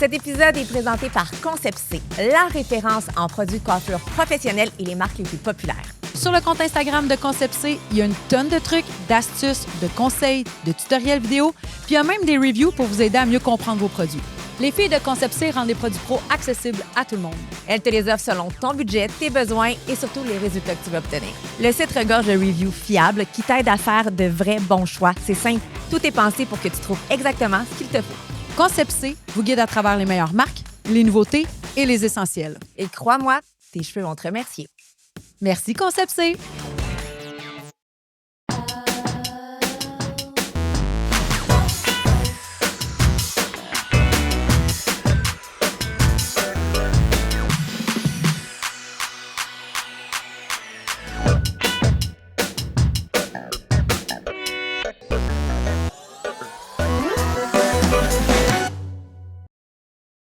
Cet épisode est présenté par Concept C, la référence en produits de coiffure professionnels et les marques les plus populaires. Sur le compte Instagram de Concept C, il y a une tonne de trucs, d'astuces, de conseils, de tutoriels vidéo, puis il y a même des reviews pour vous aider à mieux comprendre vos produits. Les filles de Concept C rendent les produits pro accessibles à tout le monde. Elles te les offrent selon ton budget, tes besoins et surtout les résultats que tu vas obtenir. Le site regorge de reviews fiables qui t'aident à faire de vrais bons choix. C'est simple, tout est pensé pour que tu trouves exactement ce qu'il te faut. Concept C vous guide à travers les meilleures marques, les nouveautés et les essentiels. Et crois-moi, tes cheveux vont te remercier. Merci Concept C!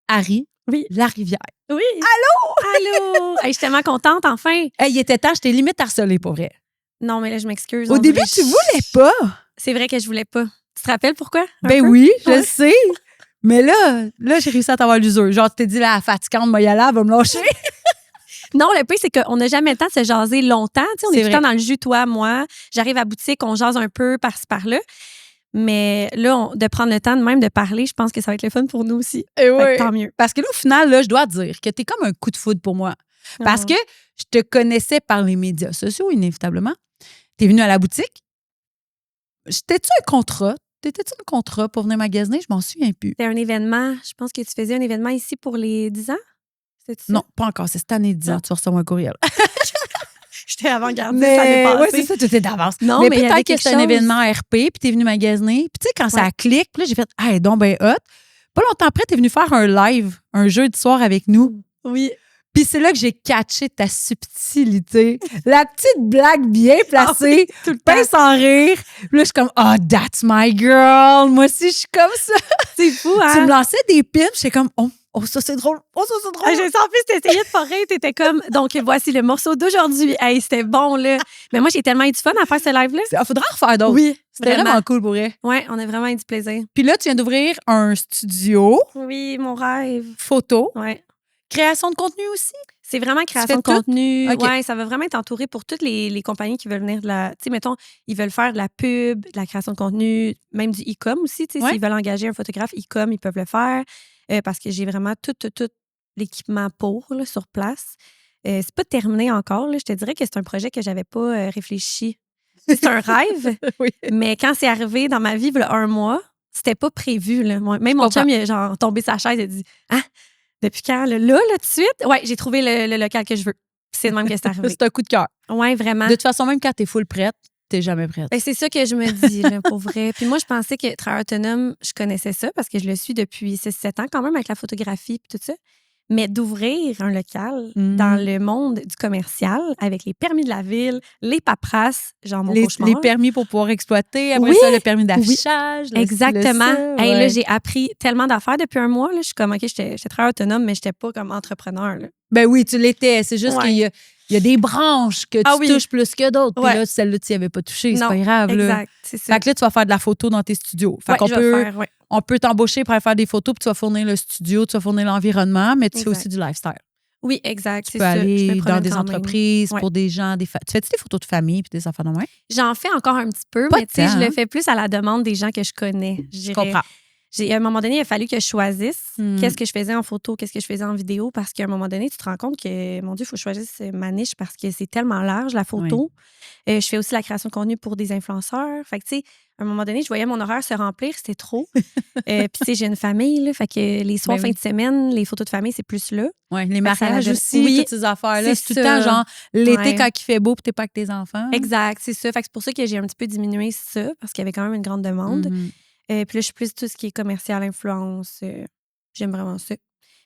Harry, Oui. la rivière. Oui. Allô? Hey, je suis tellement contente, enfin. Hey, il était temps, je t'ai limite harcelée pour vrai. Non, mais là, je m'excuse. Au début, tu voulais pas. C'est vrai que je voulais pas. Tu te rappelles pourquoi? Ben oui, je le sais. Mais là, j'ai réussi à t'avoir l'usure. Genre, tu t'es dit, là, fatigante, moi, y aller, elle va me lâcher. Non, le pire, c'est qu'on n'a jamais le temps de se jaser longtemps. Tu sais, on C'est est tout le temps vrai. dans le jus, toi, moi. J'arrive à la boutique, on jase un peu par-ci, par-là. Mais là, de prendre le temps de même de parler, je pense que ça va être le fun pour nous aussi. Et Fait que tant mieux. Parce que là, au final, là, je dois dire que t'es comme un coup de foudre pour moi. Parce que je te connaissais par les médias sociaux, inévitablement. T'es venu à la boutique. T'étais-tu un contrat? T'étais-tu un contrat pour venir magasiner? Je m'en souviens plus. C'était un événement. Je pense que tu faisais un événement ici pour les 10 ans. C'est ça? Non, pas encore. C'est cette année 10 ans. Non. Tu vas recevoir un courriel. J'étais avant-gardiste, ça dépassé. Oui, c'est ça, tout est d'avance. Non, mais mais il y avait peut-être que quelque c'est un chose. événement RP, puis t'es venu magasiner. Puis tu sais, quand ça clique, puis là, j'ai fait « Hey, donc ben hot ». Pas longtemps après, t'es venu faire un live, un jeudi soir avec nous. Oui. Puis c'est là que j'ai catché ta subtilité. La petite blague bien placée, Tout le pince sans rire. Puis là, je suis comme « Oh, that's my girl ». Moi aussi, je suis comme ça. C'est fou, hein? Tu me lançais des pins, j'étais comme « Oh, ça c'est drôle. Oh, ça c'est drôle. Ah, j'ai senti que t'essayais de forer, t'étais comme, donc voici le morceau d'aujourd'hui. Hey, c'était bon, là. Mais moi, j'ai tellement eu du fun à faire ce live-là. Il faudra en refaire d'autres. Oui, C'était vraiment cool pour vrai. Ouais, on a vraiment eu du plaisir. Puis là, tu viens d'ouvrir un studio, Oui, mon rêve. photo, Ouais. création de contenu aussi. C'est vraiment création fais de tout? contenu. OK. Ouais, ça va vraiment être entouré pour toutes les compagnies qui veulent venir de la. Tu sais, mettons, ils veulent faire de la pub, de la création de contenu, même du e-com aussi. Tu sais, Ouais. s'ils veulent engager un photographe e-com, ils peuvent le faire parce que j'ai vraiment tout l'équipement pour là, sur place. C'est pas terminé encore. Là. Je te dirais que c'est un projet que j'avais pas réfléchi. C'est un rêve, Oui. mais quand c'est arrivé dans ma vie, il y a 1 mois, c'était pas prévu. Là. Même mon chum, il a genre tombé sa chaise et a dit « Ah, depuis quand? Là, tout de suite? » Ouais, j'ai trouvé le local que je veux. Puis c'est de même que c'est arrivé. C'est un coup de cœur. Ouais, vraiment. De toute façon, même quand t'es full prête, t'es jamais prête. Ben, c'est ça que je me dis, là, pour vrai. Puis moi, je pensais que travailleur autonome, je connaissais ça parce que je le suis depuis 6-7 ans quand même avec la photographie et tout ça. Mais d'ouvrir un local dans le monde du commercial avec les permis de la ville, les paperasses, genre mon cauchemar. Les permis pour pouvoir exploiter, après Oui, ça, le permis d'affichage. le- Exactement. le ça, Hey, ouais. là, j'ai appris tellement d'affaires depuis 1 mois. Là. Je suis comme, OK, j'étais travailleur autonome, mais j'étais pas comme entrepreneur. Là. Ben oui, tu l'étais. C'est juste Ouais. qu'il y a des branches que tu touches plus que d'autres. Ouais. Puis là, celle-là, tu n'y avais pas touché. C'est Non, pas grave. Là. Exact, c'est ça. Fait que là, tu vas faire de la photo dans tes studios. Fait Ouais, qu'on je vais peut, faire, ouais. on peut t'embaucher pour aller faire des photos, puis tu vas fournir le studio, tu vas fournir l'environnement, mais tu fais Exact. aussi du lifestyle. Oui, exact. Tu c'est peux ça. aller Je me dans promène des quand même. entreprises Ouais. pour des gens. Tu fais-tu des photos de famille puis des enfants de moins? J'en fais encore un petit peu, Pas mais tu sais, je tant, le hein? fais plus à la demande des gens que je connais. Je comprends. À un moment donné, il a fallu que je choisisse Mm. qu'est-ce que je faisais en photo, qu'est-ce que je faisais en vidéo, parce qu'à un moment donné, tu te rends compte que, mon Dieu, il faut que je choisisse ma niche parce que c'est tellement large, la photo. Je fais aussi la création de contenu pour des influenceurs. Fait que, tu sais, à un moment donné, je voyais mon horaire se remplir, c'était trop. Puis, tu sais, j'ai une famille, là, fait que les soirs, Ben fin oui. de semaine, les photos de famille, c'est plus là. Ouais, les ça mariages la- aussi, Oui, toutes ces affaires-là. c'est C'est tout le temps, ça. genre, l'été Ouais. quand il fait beau puis t'es pas avec tes enfants. Exact, c'est ça. Fait que c'est pour ça que j'ai un petit peu diminué ça, parce qu'il y avait quand même une grande demande. Mhm. Puis là, je suis plus tout ce qui est commercial, influence. J'aime vraiment ça.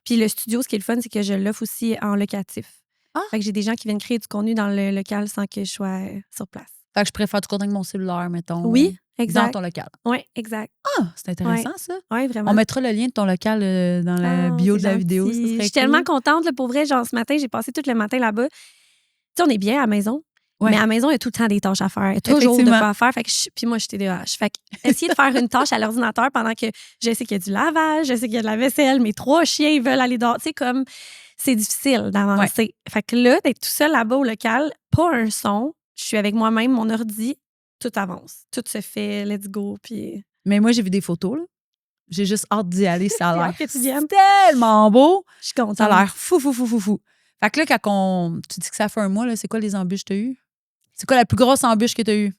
Puis le studio, ce qui est le fun, c'est que je l'offre aussi en locatif. Ah. Fait que j'ai des gens qui viennent créer du contenu dans le local sans que je sois sur place. Fait que je préfère du contenu avec mon cellulaire, mettons. Oui, Dans exact. ton local. Oui, exact. Ah, c'est intéressant, ça. Oui, vraiment. On mettra le lien de ton local dans la Ah, bio de c'est la vidéo. gentil. Ça serait Je suis cool. tellement contente, là, pour vrai. Genre, ce matin, j'ai passé tout le matin là-bas. Tu sais, on est bien à la maison, Ouais. Mais à la maison, il y a tout le temps des tâches à faire. Il y a toujours de Effectivement. quoi à faire. Fait que puis moi, je suis TDAH. Fait que essayer de faire une tâche à l'ordinateur pendant que je sais qu'il y a du lavage, je sais qu'il y a de la vaisselle, mes 3 chiens, ils veulent aller dehors. Tu sais, comme c'est difficile d'avancer. Fait que là, d'être tout seul là-bas au local, pas un son, je suis avec moi-même, mon ordi, tout avance. Tout se fait, let's go. Puis Mais moi, j'ai vu des photos, là. J'ai juste hâte d'y aller. Ça a J'ai l'air hâte que tu viennes. tellement beau. je suis contente. Ça a l'air fou. Fait que là, tu dis que ça fait un mois, là, c'est quoi les embûches que tu as eues? C'est quoi la plus grosse embûche que tu as eue?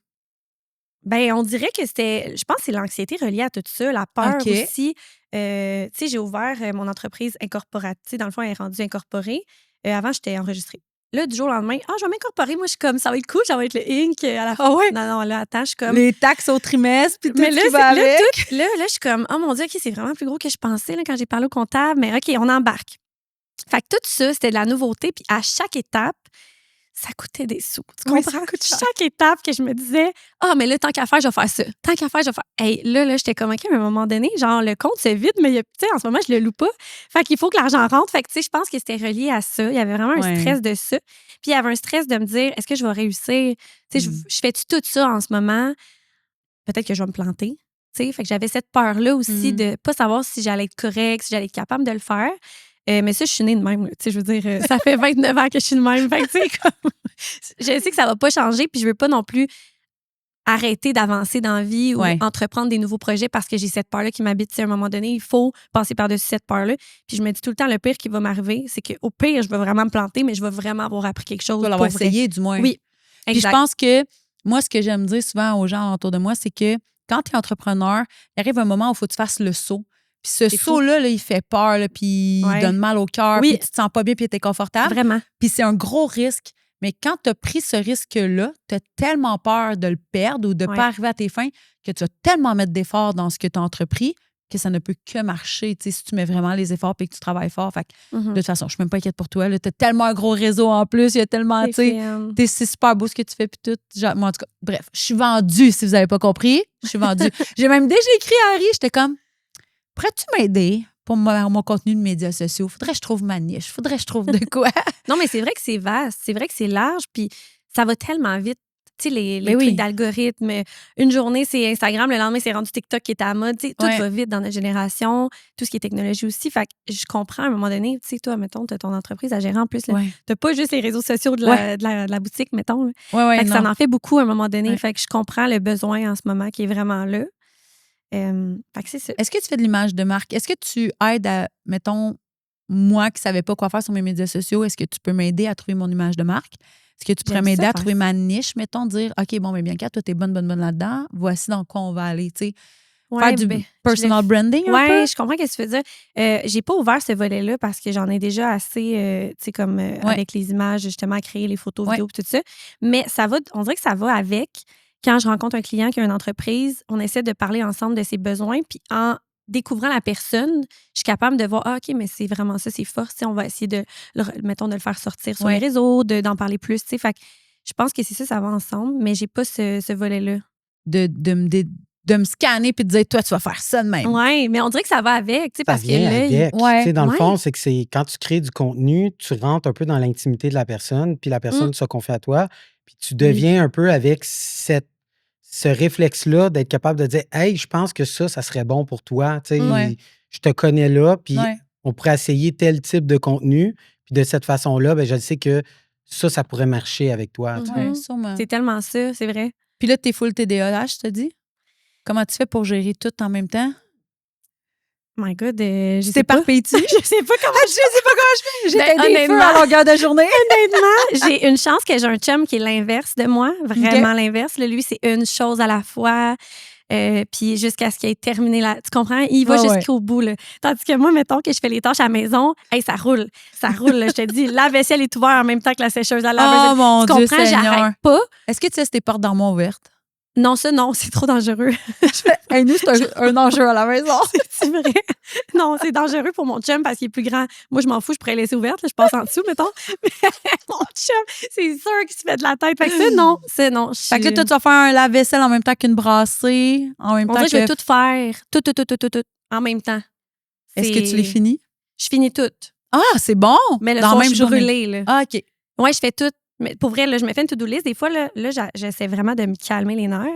Ben, on dirait que je pense que c'est l'anxiété reliée à tout ça, la peur OK. aussi. Tu sais, j'ai ouvert mon entreprise incorporative. Dans le fond, elle est rendue incorporée. Avant, j'étais enregistrée. Là, du jour au lendemain, je vais m'incorporer. Moi, je suis comme, ça va être cool, ça va être le Inc. À la fin. Ah ouais? Non, là, attends, je suis comme. Les taxes au trimestre, puis tout Mais ce là, qui va avec. là, je suis comme, oh mon Dieu, OK, c'est vraiment plus gros que je pensais là, quand j'ai parlé au comptable. Mais OK, on embarque. Fait que tout ça, c'était de la nouveauté. Puis à chaque étape, ça coûtait des sous. Tu Oui, comprends? ça coûte cher. Chaque étape que je me disais, mais là, tant qu'à faire, je vais faire ça. Tant qu'à faire, je vais faire. Hey, là, j'étais comme, OK, mais à un moment donné, genre, le compte se vide, mais tu sais, en ce moment, je le loue pas. Fait qu'il faut que l'argent rentre. Fait que, tu sais, je pense que c'était relié à ça. Il y avait vraiment un stress de ça. Puis il y avait un stress de me dire, est-ce que je vais réussir? Tu sais, je fais-tu tout ça en ce moment? Peut-être que je vais me planter. Tu sais, fait que j'avais cette peur-là aussi de pas savoir si j'allais être correcte, si j'allais être capable de le faire. Mais ça, je suis née de même. Tu sais, je veux dire, ça fait 29 ans que je suis de même. Fait que, tu sais, comme, je sais que ça va pas changer, puis je veux pas non plus arrêter d'avancer dans la vie ou entreprendre des nouveaux projets parce que j'ai cette peur-là qui m'habite. Tu sais, à un moment donné, il faut passer par-dessus cette peur-là. Puis je me dis tout le temps, le pire qui va m'arriver, c'est qu'au pire, je vais vraiment me planter, mais je vais vraiment avoir appris quelque chose. Tu vas l'avoir essayé, du moins. Oui, Puis je pense que, moi, ce que j'aime dire souvent aux gens autour de moi, c'est que quand tu es entrepreneur, il arrive un moment où il faut que tu fasses le saut. Puis ce saut-là, il fait peur, là, puis il donne mal au cœur, puis tu te sens pas bien, puis tu es confortable. Vraiment. Puis c'est un gros risque. Mais quand tu as pris ce risque-là, tu as tellement peur de le perdre ou de ne pas arriver à tes fins que tu vas tellement mettre d'efforts dans ce que tu as entrepris que ça ne peut que marcher, tu sais, si tu mets vraiment les efforts et que tu travailles fort. Fait que, de toute façon, je suis même pas inquiète pour toi. Tu as tellement un gros réseau en plus, il y a tellement, tu sais, c'est super beau ce que tu fais, puis tout. Genre, moi, en tout cas, bref, je suis vendue, si vous n'avez pas compris. Je suis vendue. J'ai même déjà écrit à Harry, j'étais comme, pourrais-tu m'aider pour mon contenu de médias sociaux? Faudrait que je trouve ma niche. Faudrait que je trouve de quoi. Non, mais c'est vrai que c'est vaste. C'est vrai que c'est large, puis ça va tellement vite. Tu sais, les trucs d'algorithme. Une journée, c'est Instagram, le lendemain, c'est rendu TikTok qui est à la mode. Tu sais, tout va vite dans notre génération, tout ce qui est technologie aussi. Fait que je comprends à un moment donné, tu sais, toi, mettons, tu as ton entreprise à gérer en plus. Tu n'as pas juste les réseaux sociaux de la boutique, mettons. Fait que ça en fait beaucoup à un moment donné. Fait que je comprends le besoin en ce moment qui est vraiment là. Fait que c'est ça. Est-ce que tu fais de l'image de marque? Est-ce que tu aides à, mettons, moi qui ne savais pas quoi faire sur mes médias sociaux, est-ce que tu peux m'aider à trouver mon image de marque? Est-ce que tu pourrais m'aider à trouver ma niche, mettons, dire, OK, bon, mais Bianca, toi, t'es bonne là-dedans, voici dans quoi on va aller, tu sais. Faire du personal branding un peu? Oui, je comprends ce que tu veux dire. J'ai pas ouvert ce volet-là parce que j'en ai déjà assez, tu sais, comme avec les images, justement, à créer les photos, vidéos, tout ça. Mais ça va, on dirait que ça va avec. Quand je rencontre un client qui a une entreprise, on essaie de parler ensemble de ses besoins. Puis en découvrant la personne, je suis capable de voir, OK, mais c'est vraiment ça, c'est fort. On va essayer de le faire sortir sur les réseaux, d'en parler plus. Fait que je pense que c'est ça va ensemble, mais j'ai pas ce volet-là. De me scanner puis de dire, toi, tu vas faire ça de même. Oui, mais on dirait que ça va avec. Parce vient que avec. Dans le fond, c'est que quand tu crées du contenu, tu rentres un peu dans l'intimité de la personne, puis la personne se confie à toi, puis tu deviens un peu avec ce réflexe-là d'être capable de dire, hey, je pense que ça serait bon pour toi. Je te connais là, puis on pourrait essayer tel type de contenu, puis de cette façon-là, ben, je sais que ça pourrait marcher avec toi. Sûrement. C'est tellement ça, c'est vrai. Puis là, t'es full TDAH, je te dis? Comment tu fais pour gérer tout en même temps? My God, je sais pas. T'éparpilles-tu? Je sais pas comment je fais. J'ai des feux à longueur de journée. Honnêtement, j'ai une chance que j'ai un chum qui est l'inverse de moi, vraiment l'inverse. Lui, c'est une chose à la fois. Puis jusqu'à ce qu'il ait terminé tu comprends? Il va jusqu'au bout. Là. Tandis que moi, mettons que je fais les tâches à la maison, ça roule. Ça roule. Là, je te dis, la vaisselle est ouverte en même temps que la sécheuse à laver. Oh mon Dieu, Seigneur. J'arrête pas. Est-ce que tu sais tes portes d'armoire ouvertes? Non, non, c'est trop dangereux. Nous, c'est un enjeu à la maison. C'est vrai. Non, c'est dangereux pour mon chum parce qu'il est plus grand. Moi, je m'en fous, je pourrais laisser ouverte. Là, je passe en dessous, mettons. Mais mon chum, c'est sûr qu'il se fait de la tête. Fait que c'est non. Fait que là, toi, tu vas faire un lave-vaisselle en même temps qu'une brassée, en même temps que... je vais tout faire. Tout, en même temps. Est-ce que tu les finis? Je finis tout. Ah, c'est bon! Mais le soir, je suis brûlée. Là. Ah, OK. Ouais, je fais tout. Mais pour vrai, là, je me fais une to-do list. Des fois, là j'essaie vraiment de me calmer les nerfs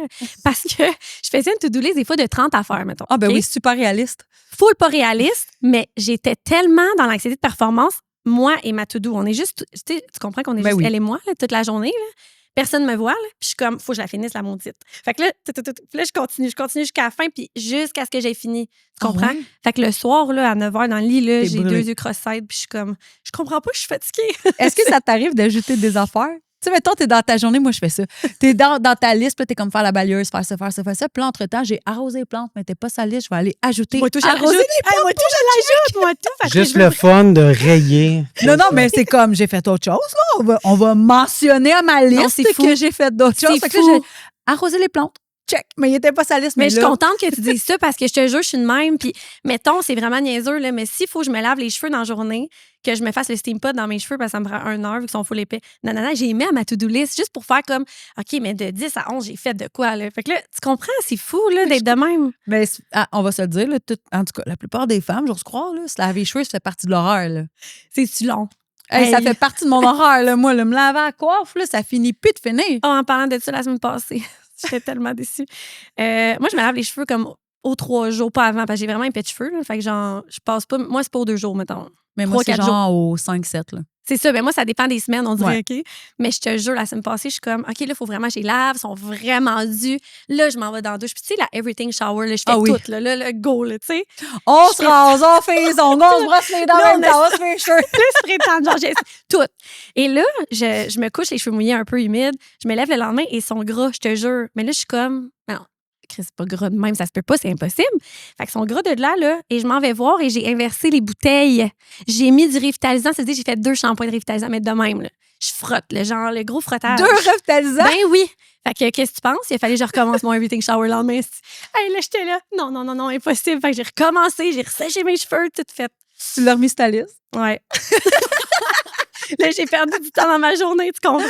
parce que je faisais une to-do list des fois de 30 affaires, mettons. Ah, ben OK? oui, super réaliste. Full pas réaliste, mais j'étais tellement dans l'anxiété de performance, moi et ma to-do. On est juste, tu comprends qu'on est Ben juste oui. elle et moi là, toute la journée. Là. Personne me voit, là, puis je suis comme, faut que je la finisse, la maudite. Fait que là, puis là je continue jusqu'à la fin, puis jusqu'à ce que j'ai fini. Tu comprends? Ah ouais? Fait que le soir, là, à 9h dans le lit, là, T'es j'ai brûlée. 2 yeux cross-eyed, puis je suis comme, je comprends pas, je suis fatiguée. Est-ce que ça t'arrive d'ajouter des affaires? Tu sais, mettons, t'es dans ta journée, moi, je fais ça. T'es dans ta liste, puis là, t'es comme faire la balieuse, faire ça. Puis là, entre-temps, j'ai arrosé les plantes, mais t'es pas sa liste, je vais aller ajouter. Moi, tout, je arroser l'ajoute. Hey, moi, tout, je l'ajoute. Moi, tout. Fait que Juste je me- le fun de rayer. Non, mais c'est comme, j'ai fait autre chose, là. On va mentionner à ma liste c'est fou. que j'ai fait d'autres C'est choses. Fait que là, fou. j'ai arrosé les plantes. Check. Mais il était pas sa liste, Mais je suis là, contente que tu dises ça parce que je te jure, je suis de même. Puis, mettons, c'est vraiment niaiseux, là, mais s'il faut que je me lave les cheveux dans la journée, que je me fasse le steam pot dans mes cheveux parce que ça me prend 1 heure vu qu'ils sont full épais. Non, j'ai mis à ma to-do list juste pour faire comme, OK, mais de 10 à 11, j'ai fait de quoi, là? Fait que là, tu comprends, c'est fou, là, d'être de même. Mais on va se le dire, là, en tout cas, la plupart des femmes, j'ose croire, là, se laver les cheveux, ça fait partie de l'horreur, là. C'est-tu long? Hey, Hey. ça fait partie de mon horreur, là. Moi, là, me laver à la coiffe, là, ça finit plus de finir. Oh, en parlant de ça la semaine passée, j'étais tellement déçue. Moi, je me lave les cheveux comme aux 3 jours, pas avant, parce que j'ai vraiment épais de cheveux, là. Fait que genre, je passe pas. Moi, c'est pas aux 2 jours, mettons. Mais moi, 3, c'est 4 genre au 5-7, là. C'est ça, mais moi, ça dépend des semaines, on dirait, Ouais. OK? Mais je te jure, la semaine passée, je suis comme, OK, là, il faut vraiment que je les lave, ils sont vraiment dus. Là, je m'en vais dans la douche. Puis, tu sais, la everything shower, là, je fais Ah oui. tout, là, le go, là, tu sais. On Je se fais rase, on fait les ongles, on se brosse les dents, Non, en même mais temps, on se fait les cheveux. Plus prétendre, genre, j'ai tout. Et là, je me couche les cheveux mouillés un peu humides. Je me lève le lendemain et ils sont gras, je te jure. Mais là, je suis comme, non, Chris, c'est pas gras de même, ça se peut pas, c'est impossible. Fait qu'ils sont gras de là, et je m'en vais voir et j'ai inversé les bouteilles. J'ai mis du revitalisant, c'est-à-dire j'ai fait 2 shampoings de revitalisant, mais de même, là. Je frotte, genre, le gros frottage. 2 revitalisants. Ben oui. Fait que, qu'est-ce que tu penses? Il a fallu que je recommence mon everything shower le lendemain. Hey, là, j'étais là. Non, impossible. Fait que j'ai recommencé, j'ai resséché mes cheveux, tout fait. Tu l'as remis sur ta liste? Ouais. Là, j'ai perdu du temps dans ma journée, tu comprends?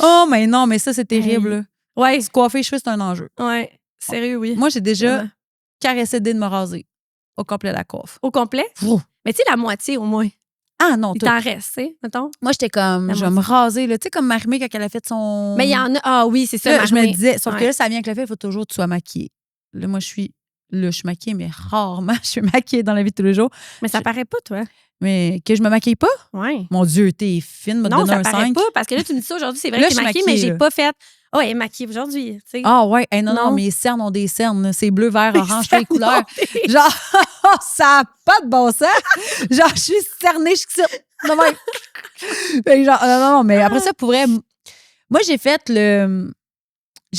Oh, mais non, mais ça, c'est terrible, là. Ouais. Se coiffer les cheveux, c'est un enjeu. Ouais. Sérieux, oui. Moi, j'ai déjà Vraiment. caressé de me raser au complet la coiffe. Au complet? Vrou. Mais tu sais, la moitié au moins. Ah non, Il tout. t'en reste, tu sais, mettons. Moi, j'étais comme, La je vais me raser, là. Tu sais, comme Marie-Mé quand elle a fait son. Mais il y en a. Ah oui, c'est ça. Là, je me Marie-Mé. disais, sauf que Ouais. là, ça vient avec le fait qu'il faut toujours que tu sois maquillée. Là, moi, je suis maquillée, mais rarement je suis maquillée dans la vie de tous les jours. Mais ça paraît pas, toi. Mais que je me maquille pas? Ouais. Mon Dieu, t'es fine, me Non, donner ça un paraît 5. pas. Parce que là, tu me dis ça aujourd'hui, c'est vrai Là, que je t'es suis maquillée, mais maquillée, j'ai là. pas fait. Oh, elle est maquillée aujourd'hui, tu sais. Ah ouais, hey, non, Non. mes cernes ont des cernes. là. C'est bleu, vert, orange, Ça les couleurs. monte. Genre, ça n'a pas de bon sens. Genre, je suis cernée, je suis non, mais genre, non, mais après ça, pour vrai, moi, j'ai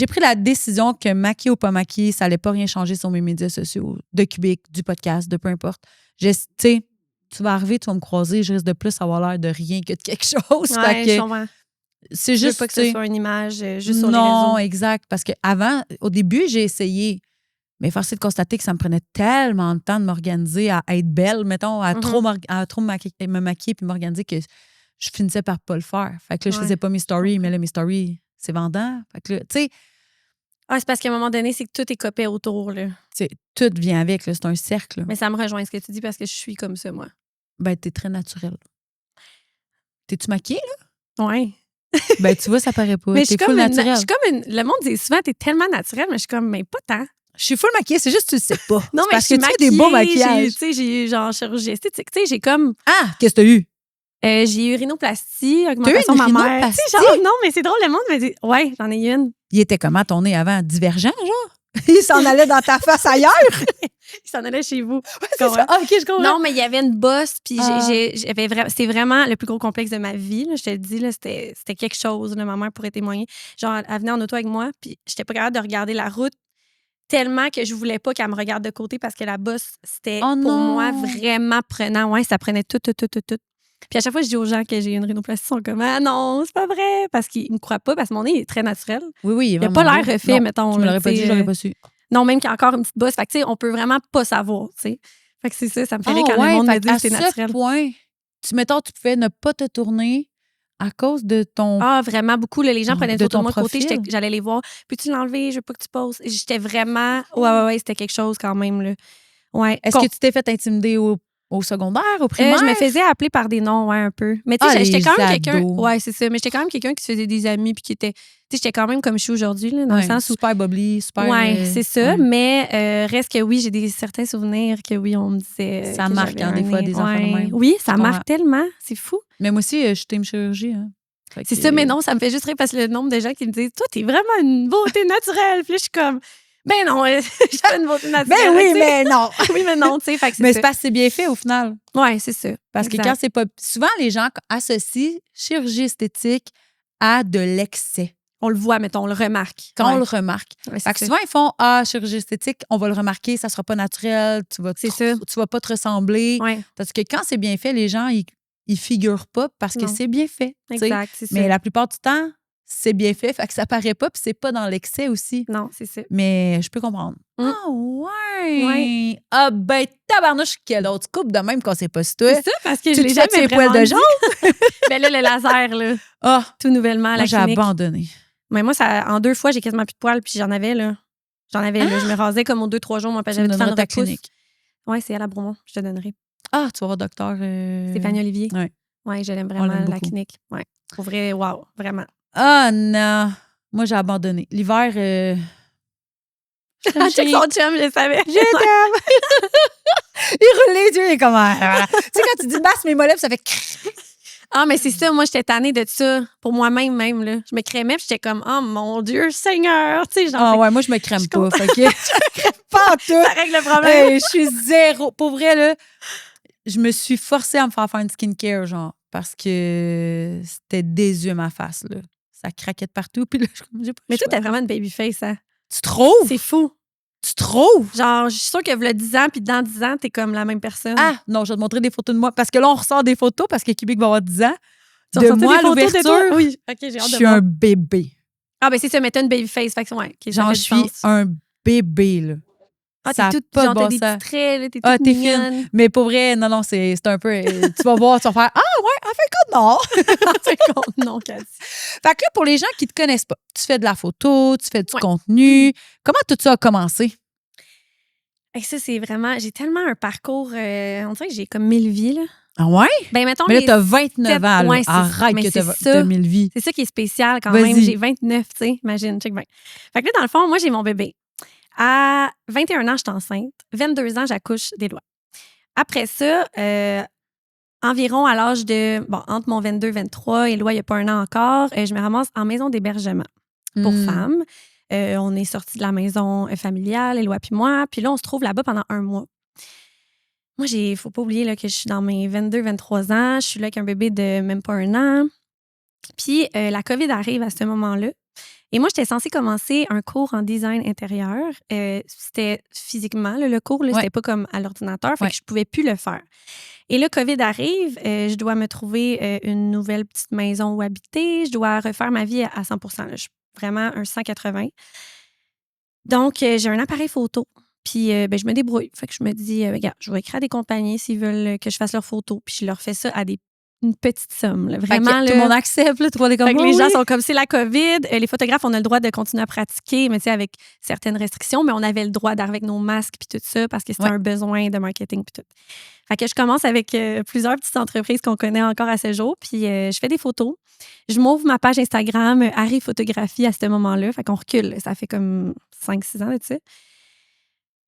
pris la décision que maquillée ou pas maquillée, ça allait pas rien changer sur mes médias sociaux, de Cubic, du podcast, de peu importe. Tu sais, tu vas arriver, tu vas me croiser, je risque de plus avoir l'air de rien que de quelque chose. Ouais, Fait je que comprends. c'est Je veux juste, pas que tu ce sais, soit une image juste sur les non, réseaux. exact. Parce qu'avant, au début, j'ai essayé. Mais force est de constater que ça me prenait tellement de temps de m'organiser à être belle, mettons, à trop me maquiller puis m'organiser que je finissais par pas le faire. Fait que là, je Ouais. faisais pas mes stories, mais là, mes stories, c'est vendant. Fait que là, tu sais, Ah, c'est parce qu'à un moment donné, c'est que tout est copé autour, là. tout vient avec, là, c'est un cercle. Mais ça me rejoint ce que tu dis parce que je suis comme ça, moi. Ben, t'es très naturel. T'es-tu maquillée, là? Ouais. Ben, tu vois, ça paraît pas. Mais je T'es suis full comme naturel. le monde dit souvent, t'es tellement naturel, mais je suis comme, mais pas tant. Je suis full maquillée, c'est juste que tu le sais pas. Non, C'est mais parce je suis que tu fais des beaux maquillée, maquillages. Tu sais, j'ai eu genre chirurgie esthétique. Tu sais, j'ai comme. Ah, qu'est-ce que t'as eu? J'ai eu rhinoplastie, augmentation T'as eu une mammaire. Tu sais, rhinoplastie? genre, non, mais c'est drôle, le monde me dit, ouais, j'en ai eu une. Il était comment ton nez avant? Divergent, genre? Il s'en allait dans ta face ailleurs? Il s'en allait chez vous. C'est ça. Ah, OK, je comprends. Non, mais il y avait une bosse, puis Ah. c'était vraiment le plus gros complexe de ma vie. Là, je te le dis, là, c'était quelque chose. Là, ma mère pourrait témoigner. Genre, elle venait en auto avec moi, puis j'étais pas capable de regarder la route tellement que je voulais pas qu'elle me regarde de côté parce que la bosse, c'était Oh pour non. moi vraiment prenant. Ouais, ça prenait tout. Puis à chaque fois, je dis aux gens que j'ai une rhinoplastie, ils sont comme « Ah non, c'est pas vrai! » Parce qu'ils me croient pas, parce que mon nez est très naturel. Oui, Il a pas l'air refait, Non, mettons. Tu me là, l'aurais pas tu dit, sais, j'aurais pas su. Non, même qu'il y a encore une petite bosse. Fait que, tu sais, on peut vraiment pas savoir, tu sais. Fait que c'est ça, ça me fait rire Ah quand le monde me fait dit à que c'est ce naturel. point, mettons, tu pouvais ne pas te tourner à cause de ton... Ah, vraiment beaucoup. Là, les gens prenaient des de photos de ton moi de côté. profil. J'allais les voir. Peux-tu l'enlever? Je veux pas que tu poses. J'étais vraiment. Ouais, c'était quelque chose quand même. Là. Ouais. Est-ce que tu t'es fait intimider Au secondaire, au primaire? Je me faisais appeler par des noms, ouais, un peu. Mais tu sais, Ah, j'étais quand même les quelqu'un. ados. Ouais, c'est ça. Mais j'étais quand même quelqu'un qui se faisait des amis puis qui était. Tu sais, j'étais quand même comme je suis aujourd'hui, là, dans le Ouais, sens où. super bubbly, super... Ouais, c'est ça. ouais. Mais reste que oui, j'ai certains souvenirs que oui, on me disait. Ça que marque, j'avais hein, des un fois, nez. des enfants de même. Oui, ça Je comprends. marque tellement. C'est fou. Mais moi aussi, je suis team chirurgie. Hein. Fait C'est que- ça, mais non, ça me fait juste rire parce que le nombre de gens qui me disent, toi, t'es vraiment une beauté naturelle. Puis là, je suis comme, ben non, je suis pas une beauté naturelle. Ben oui, tu sais. mais non! Oui, mais non, tu sais. Fait que Mais c'est c'est ça. parce que c'est bien fait au final. Ouais, c'est ça. Parce que Exact. quand c'est pas... Souvent, les gens associent chirurgie esthétique à de l'excès. On le voit, mettons, on le remarque. Quand on Ouais. le remarque. Ouais, Fait que c'est souvent, ils font chirurgie esthétique, on va le remarquer, ça sera pas naturel, C'est ça. tu vas pas te ressembler. ça. Ouais, Parce que quand c'est bien fait, les gens, ils figurent pas parce que Non. c'est bien fait. tu sais. exact, c'est ça. Mais la plupart du temps, c'est bien fait, fait que ça paraît pas, puis c'est pas dans l'excès aussi. Non, c'est ça. Mais je peux comprendre. Mm. Ah ouais! Ouais. Ah ben tabarnouche, quelle autre coupe de même qu'on sait pas si toi. C'est ça, parce que Tu je l'ai te fais jamais tes poils vraiment de dit. jaune? Ben là, le laser, là, Ah, tout nouvellement à la moi j'ai clinique. abandonné. Mais moi, en 2 fois, j'ai quasiment plus de poils, puis j'en avais, là. J'en avais, là. Je me rasais comme aux 2-3 jours, moi, parce que Tu me j'avais tout le temps donneras de ta repousse. clinique. Ouais, c'est à la Bromont, je te donnerai. Ah, tu vas voir docteur... Stéphanie Olivier. Ouais. Ouais, je l'aime On vraiment, l'aime la beaucoup. clinique. Ouais. Pour vrai, wow, vraiment. Ah non! Moi j'ai abandonné. L'hiver... Ah, check son chum, je le savais. Je t'aime! Il roule les yeux, il est comme... voilà. Tu sais, quand tu dis basse mes mollets, ça fait... Ah, mais c'est ça, moi, j'étais tannée de ça, pour moi-même, même, là. Je me crémais, puis j'étais comme, oh mon Dieu, Seigneur, tu sais, genre, Ah ouais, moi je me crème Je pas. Fait que... pas en tout! ça règle le problème. Hey, je suis zéro. Pour vrai, là, je me suis forcée à me faire une skincare, genre, parce que c'était désuet ma face, là. Ça craquait de partout, puis là, j'ai pas Mais le toi, choix. t'as vraiment une baby face, hein. Tu trouves? C'est fou. Tu trouves? Genre, je suis sûre que v'là 10 ans, puis dans 10 ans, t'es comme la même personne. Ah, non, je vais te montrer des photos de moi. Parce que là, on ressort des photos, parce que Québec va avoir 10 ans. Tu De ressortais moi, à des photos de toi? l'ouverture, Oui. OK, j'ai je hâte de suis voir. un bébé. Ah, ben c'est ça, mais t'as une baby face, fait que ouais. OK, ça Genre, fait je du suis sens. un bébé, là. Ah, Ça a t'es toute, pas de genre, t'as bon des sens. petits traits, là, t'es Ah, toute t'es fine. mignonne. Mais pour vrai, non, c'est un peu... tu vas voir, tu vas faire « Ah, ouais, en fait, que non! » C'est con. Non, Cathy. Fait que là, pour les gens qui te connaissent pas, tu fais de la photo, tu fais du Ouais. contenu. Comment tout ça a commencé? Et ça, c'est vraiment... J'ai tellement un parcours... on dirait que j'ai comme 1000 vies, là. Ah ouais? Ben, mettons... Mais là, les t'as 29 ans, là. Ouais, c'est- Arrête mais que c'est t'as ça. 1000 vies. C'est ça qui est spécial quand Vas-y. même. J'ai 29, tu sais. Imagine, check bien. Fait que là, dans le fond, moi, j'ai mon bébé. À 21 ans, je suis enceinte. 22 ans, j'accouche d'Éloi. Après ça, environ à l'âge de... Bon, entre mon 22 et 23, Éloi, il n'y a pas un an encore, je me ramasse en maison d'hébergement pour Hmm. femmes. On est sortis de la maison familiale, Éloi puis moi. Puis là, on se trouve là-bas pendant 1 mois. Moi, faut pas oublier là, que je suis dans mes 22-23 ans. Je suis là avec un bébé de même pas 1 an. Puis la COVID arrive à ce moment-là. Et moi, j'étais censée commencer un cours en design intérieur. C'était physiquement, là, le cours. Là, Ouais. C'était pas comme à l'ordinateur. Fait Ouais. que je pouvais plus le faire. Et là, COVID arrive. Je dois me trouver une nouvelle petite maison où habiter. Je dois refaire ma vie à 100%. Là. Je suis vraiment un 180. Donc, j'ai un appareil photo. Puis, ben, je me débrouille. Fait que je me dis, regarde, je vais écrire à des compagnies s'ils veulent que je fasse leurs photos. Puis, je leur fais ça à une petite somme. Là. Fait que Vraiment, tout le monde accepte, là, tout le monde est comme fait que oh, les gens oui. sont comme c'est la COVID. Les photographes, on a le droit de continuer à pratiquer, mais tu sais, avec certaines restrictions, mais on avait le droit d'arriver avec nos masques puis tout ça parce que c'était Ouais. un besoin de marketing puis tout. Fait que je commence avec plusieurs petites entreprises qu'on connaît encore à ce jour, puis je fais des photos. Je m'ouvre ma page Instagram, Harry Photographie à ce moment-là. Fait qu'on recule. Ça fait comme 5-6 ans de ça.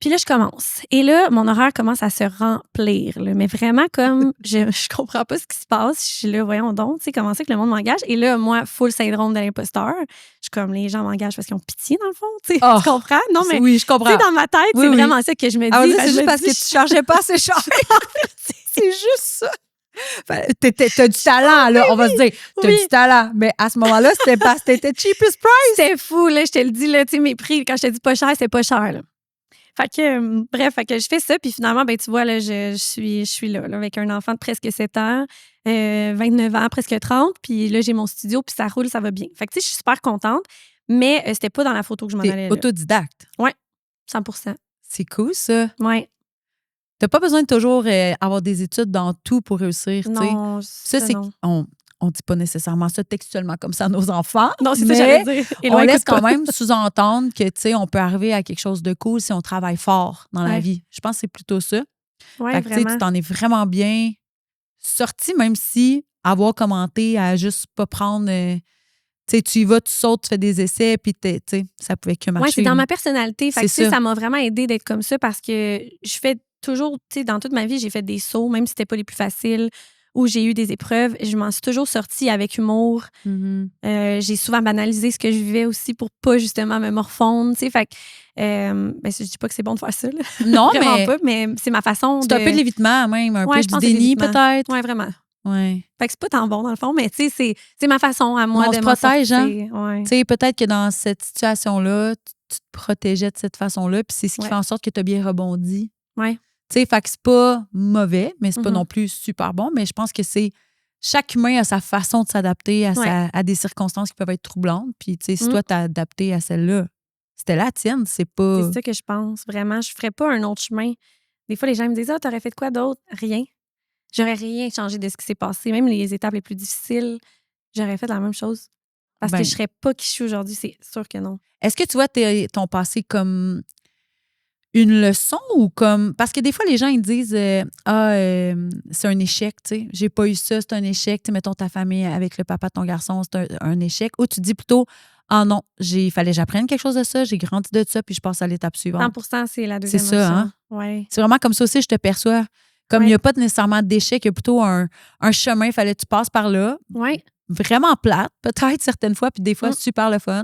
Puis là, je commence. Et là, mon horaire commence à se remplir. Là. Mais vraiment, comme je comprends pas ce qui se passe. Je suis là, voyons donc, tu sais, comment c'est que le monde m'engage. Et là, moi, full syndrome de l'imposteur. Je suis comme, les gens m'engagent parce qu'ils ont pitié, dans le fond. Tu sais, Oh. tu comprends? Non, mais Oui, je tu comprends. sais, dans ma tête, Oui, c'est oui. vraiment ça que je me dis. Ah, on dit, Fait c'est je juste me parce dis, que tu chargeais pas assez cher. C'est juste ça. T'as du talent, là, on va se dire. T'as Oui. du talent. Mais à ce moment-là, c'était parce que t'étais cheapest price. C'était fou, là, je te le dis, là, tu sais, mes prix, quand je te dis pas cher, c'est pas cher, là. Fait que, bref, fait que je fais ça, puis finalement, ben, tu vois, là, je suis là, avec un enfant de presque 7 ans, 29 ans, presque 30, puis là, j'ai mon studio, puis ça roule, ça va bien. Fait que, tu sais, je suis super contente, mais c'était pas dans la photo que je m'en allais, T'es là. autodidacte. 100%. C'est cool, ça. Ouais. T'as pas besoin de toujours avoir des études dans tout pour réussir, tu sais. Non, Ça, c'est non. on dit pas nécessairement ça textuellement comme ça à nos enfants. Non, c'est ça mais que j'allais dire. on Éloi, laisse écoute quand pas. même sous-entendre que, tu sais, on peut arriver à quelque chose de cool si on travaille fort dans la Ouais. vie. Je pense que c'est plutôt ça. Ouais, Fait que, tu sais, vraiment. tu t'en es vraiment bien sorti, même si avoir commenté à juste pas prendre... tu sais, tu y vas, tu sautes, tu fais des essais, puis tu sais, ça pouvait que marcher. Ouais, c'est dans là. ma personnalité. Fait que, C'est tu sais, ça. ça m'a vraiment aidé d'être comme ça parce que je fais toujours, tu sais, dans toute ma vie, j'ai fait des sauts, même si c'était pas les plus faciles, où j'ai eu des épreuves. Je m'en suis toujours sortie avec humour. J'ai souvent banalisé ce que je vivais aussi pour pas justement me morfondre, tu sais. Fait que, ben, je dis pas que c'est bon de faire ça, là. Non, Vraiment mais pas, mais c'est ma façon c'est un peu de l'évitement, même, un Ouais, peu je du pense que c'est déni, l'évitement. peut-être. Ouais, vraiment. Ouais. Fait que c'est pas tant bon, dans le fond, mais tu sais, c'est ma façon à moi On de se m'en protège, hein? sortir. Ouais. Tu sais, peut-être que dans cette situation-là, tu te protégeais de cette façon-là, puis c'est ce qui Ouais. fait en sorte que tu as bien rebondi. Ouais. Tu sais, fait que c'est pas mauvais, mais c'est pas Mhm. non plus super bon, mais je pense que c'est... Chaque humain a sa façon de s'adapter à des circonstances qui peuvent être troublantes, puis tu sais, si toi, t'as adapté à celle-là, c'était la tienne, c'est pas... C'est ça que je pense, vraiment. Je ferais pas un autre chemin. Des fois, les gens me disent « Ah, t'aurais fait quoi d'autre? » Rien. J'aurais rien changé de ce qui s'est passé. Même les étapes les plus difficiles, j'aurais fait la même chose. Parce Ben. que je serais pas qui je suis aujourd'hui, c'est sûr que non. Est-ce que tu vois ton passé comme une leçon ou comme... Parce que des fois, les gens, ils disent c'est un échec, tu sais. J'ai pas eu ça, c'est un échec. Tu sais, mettons ta famille avec le papa de ton garçon, c'est un échec. Ou tu dis plutôt non, il fallait que j'apprenne quelque chose de ça, j'ai grandi de ça, puis je passe à l'étape suivante. 100%, c'est la deuxième C'est ça, option. hein? Ouais. C'est vraiment comme ça aussi, je te perçois. Comme il n'y a pas nécessairement d'échec, il y a plutôt un chemin, il fallait que tu passes par là. Ouais. Vraiment plate, peut-être certaines fois, puis des fois super le fun.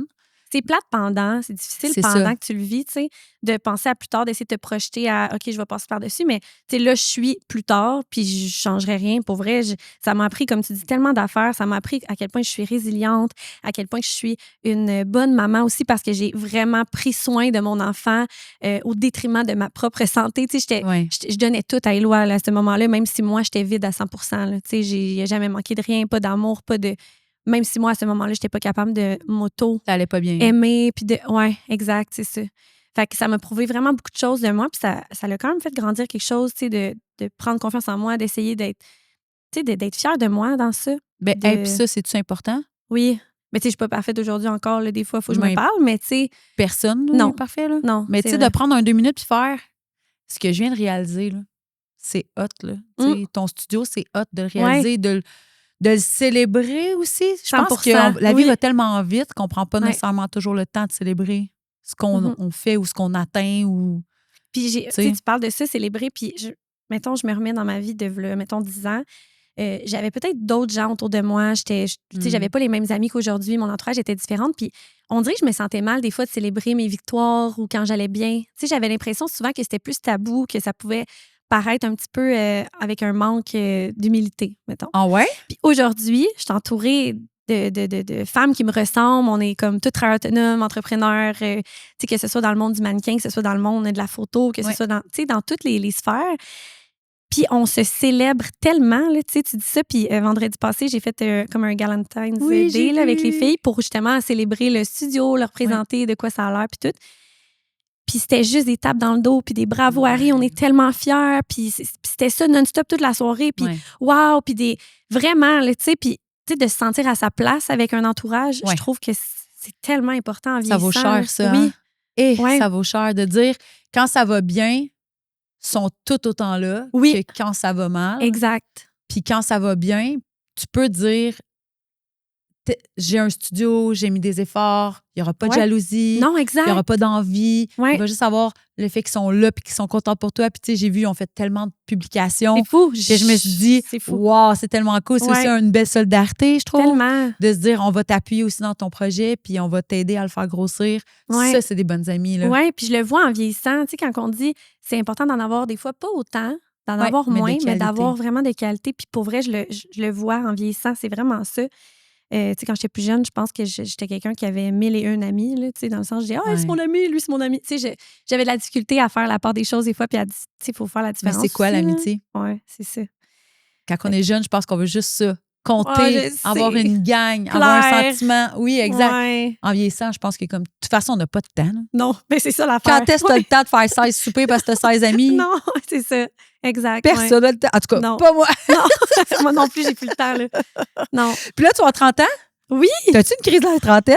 C'est plate pendant, c'est difficile C'est pendant ça. que tu le vis, tu sais, de penser à plus tard, d'essayer de te projeter à OK, je vais passer par-dessus, mais tu sais, là, je suis plus tard, puis je changerai rien. Pour vrai, ça m'a appris, comme tu dis, tellement d'affaires. Ça m'a appris à quel point je suis résiliente, à quel point je suis une bonne maman aussi, parce que j'ai vraiment pris soin de mon enfant au détriment de ma propre santé. Tu sais, Ouais. je donnais tout à Éloi à ce moment-là, même si moi, j'étais vide à 100%. Là. Tu sais, il n'y a jamais manqué de rien, pas d'amour, pas de... Même si moi, à ce moment-là, j'étais pas capable de Ça allait pas bien. aimer, puis de... Ouais, exact, c'est ça. Fait que ça m'a prouvé vraiment beaucoup de choses de moi, puis ça l'a quand même fait grandir quelque chose, tu sais, de prendre confiance en moi, d'essayer d'être, tu sais, d'être fière de moi dans ça. Ben, puis ça, c'est-tu important? Oui. Mais tu sais, je suis pas parfaite aujourd'hui encore, là, des fois, il faut que je me parle, mais tu sais... Personne Non. n'est parfait, là. Non, mais tu sais, de prendre un 2 minutes puis faire ce que je viens de réaliser, là, c'est hot, là. Tu sais, ton studio, c'est hot de le réaliser, de le célébrer aussi. Je pense que la vie va tellement vite qu'on prend pas nécessairement toujours le temps de célébrer ce qu'on on fait ou ce qu'on atteint. Ou, puis tu parles de ça, célébrer, puis mettons, je me remets dans ma vie de, mettons, 10 ans. J'avais peut-être d'autres gens autour de moi. J'avais pas les mêmes amis qu'aujourd'hui. Mon entourage était différent. Puis on dirait que je me sentais mal des fois de célébrer mes victoires ou quand j'allais bien. Tu sais, j'avais l'impression souvent que c'était plus tabou, que ça pouvait paraître un petit peu avec un manque d'humilité, mettons. Ah ouais? Puis aujourd'hui, je suis entourée de femmes qui me ressemblent. On est comme toutes très autonomes, entrepreneurs, tu sais, que ce soit dans le monde du mannequin, que ce soit dans le monde de la photo, que ce soit dans toutes les sphères. Puis on se célèbre tellement, là, tu sais, tu dis ça. Puis vendredi passé, j'ai fait comme un Valentine's Day là, avec les filles pour justement célébrer le studio, leur présenter de quoi ça a l'air, puis tout. Puis c'était juste des tapes dans le dos, puis des bravo Harry, on est tellement fiers. Puis c'était ça non-stop toute la soirée. Puis wow, puis vraiment, là, tu sais, puis de se sentir à sa place avec un entourage, je trouve que c'est tellement important en vieillissant. Ça vaut cher, ça. Oui. Hein? Ça vaut cher de dire, quand ça va bien, sont tout autant là que quand ça va mal. Exact. Puis quand ça va bien, tu peux dire j'ai un studio, j'ai mis des efforts, il n'y aura pas de jalousie. Non, exact. Il n'y aura pas d'envie. Ouais. Il va juste avoir le fait qu'ils sont là puis qu'ils sont contents pour toi. Puis tu sais, j'ai vu, ils ont fait tellement de publications. C'est fou. Que je me suis dit, wow, c'est tellement cool. C'est aussi une belle solidarité, je trouve. Tellement. De se dire, on va t'appuyer aussi dans ton projet puis on va t'aider à le faire grossir. Ça, c'est des bonnes amies. Oui, puis je le vois en vieillissant. Tu sais, quand on dit, c'est important d'en avoir des fois pas autant, d'en avoir moins, mais d'avoir vraiment des qualités. Puis pour vrai, je le vois en vieillissant. C'est vraiment ça. Tu sais, quand j'étais plus jeune, je pense que j'étais quelqu'un qui avait 1001 amis, là, tu sais, dans le sens, je disais, c'est mon ami, lui, c'est mon ami. Tu sais, j'avais de la difficulté à faire la part des choses des fois, puis tu sais, il faut faire la différence. Mais c'est quoi l'amitié? Oui, c'est ça. Quand on est jeune, je pense qu'on veut juste ça. Compter, avoir une gang, avoir un sentiment. Oui, exact. Ouais. En vieillissant, je pense que comme de toute façon, on n'a pas de temps. Là. Non, mais c'est ça l'affaire. Quand est-ce que tu as le temps de faire 16 soupers parce que tu as 16 amis? Non, c'est ça. Exact. Personne n'a le temps. En tout cas, pas moi. Non, moi non plus, j'ai plus le temps. Là. Non. Puis là, tu as 30 ans? Oui. T'as-tu une crise de la trentaine?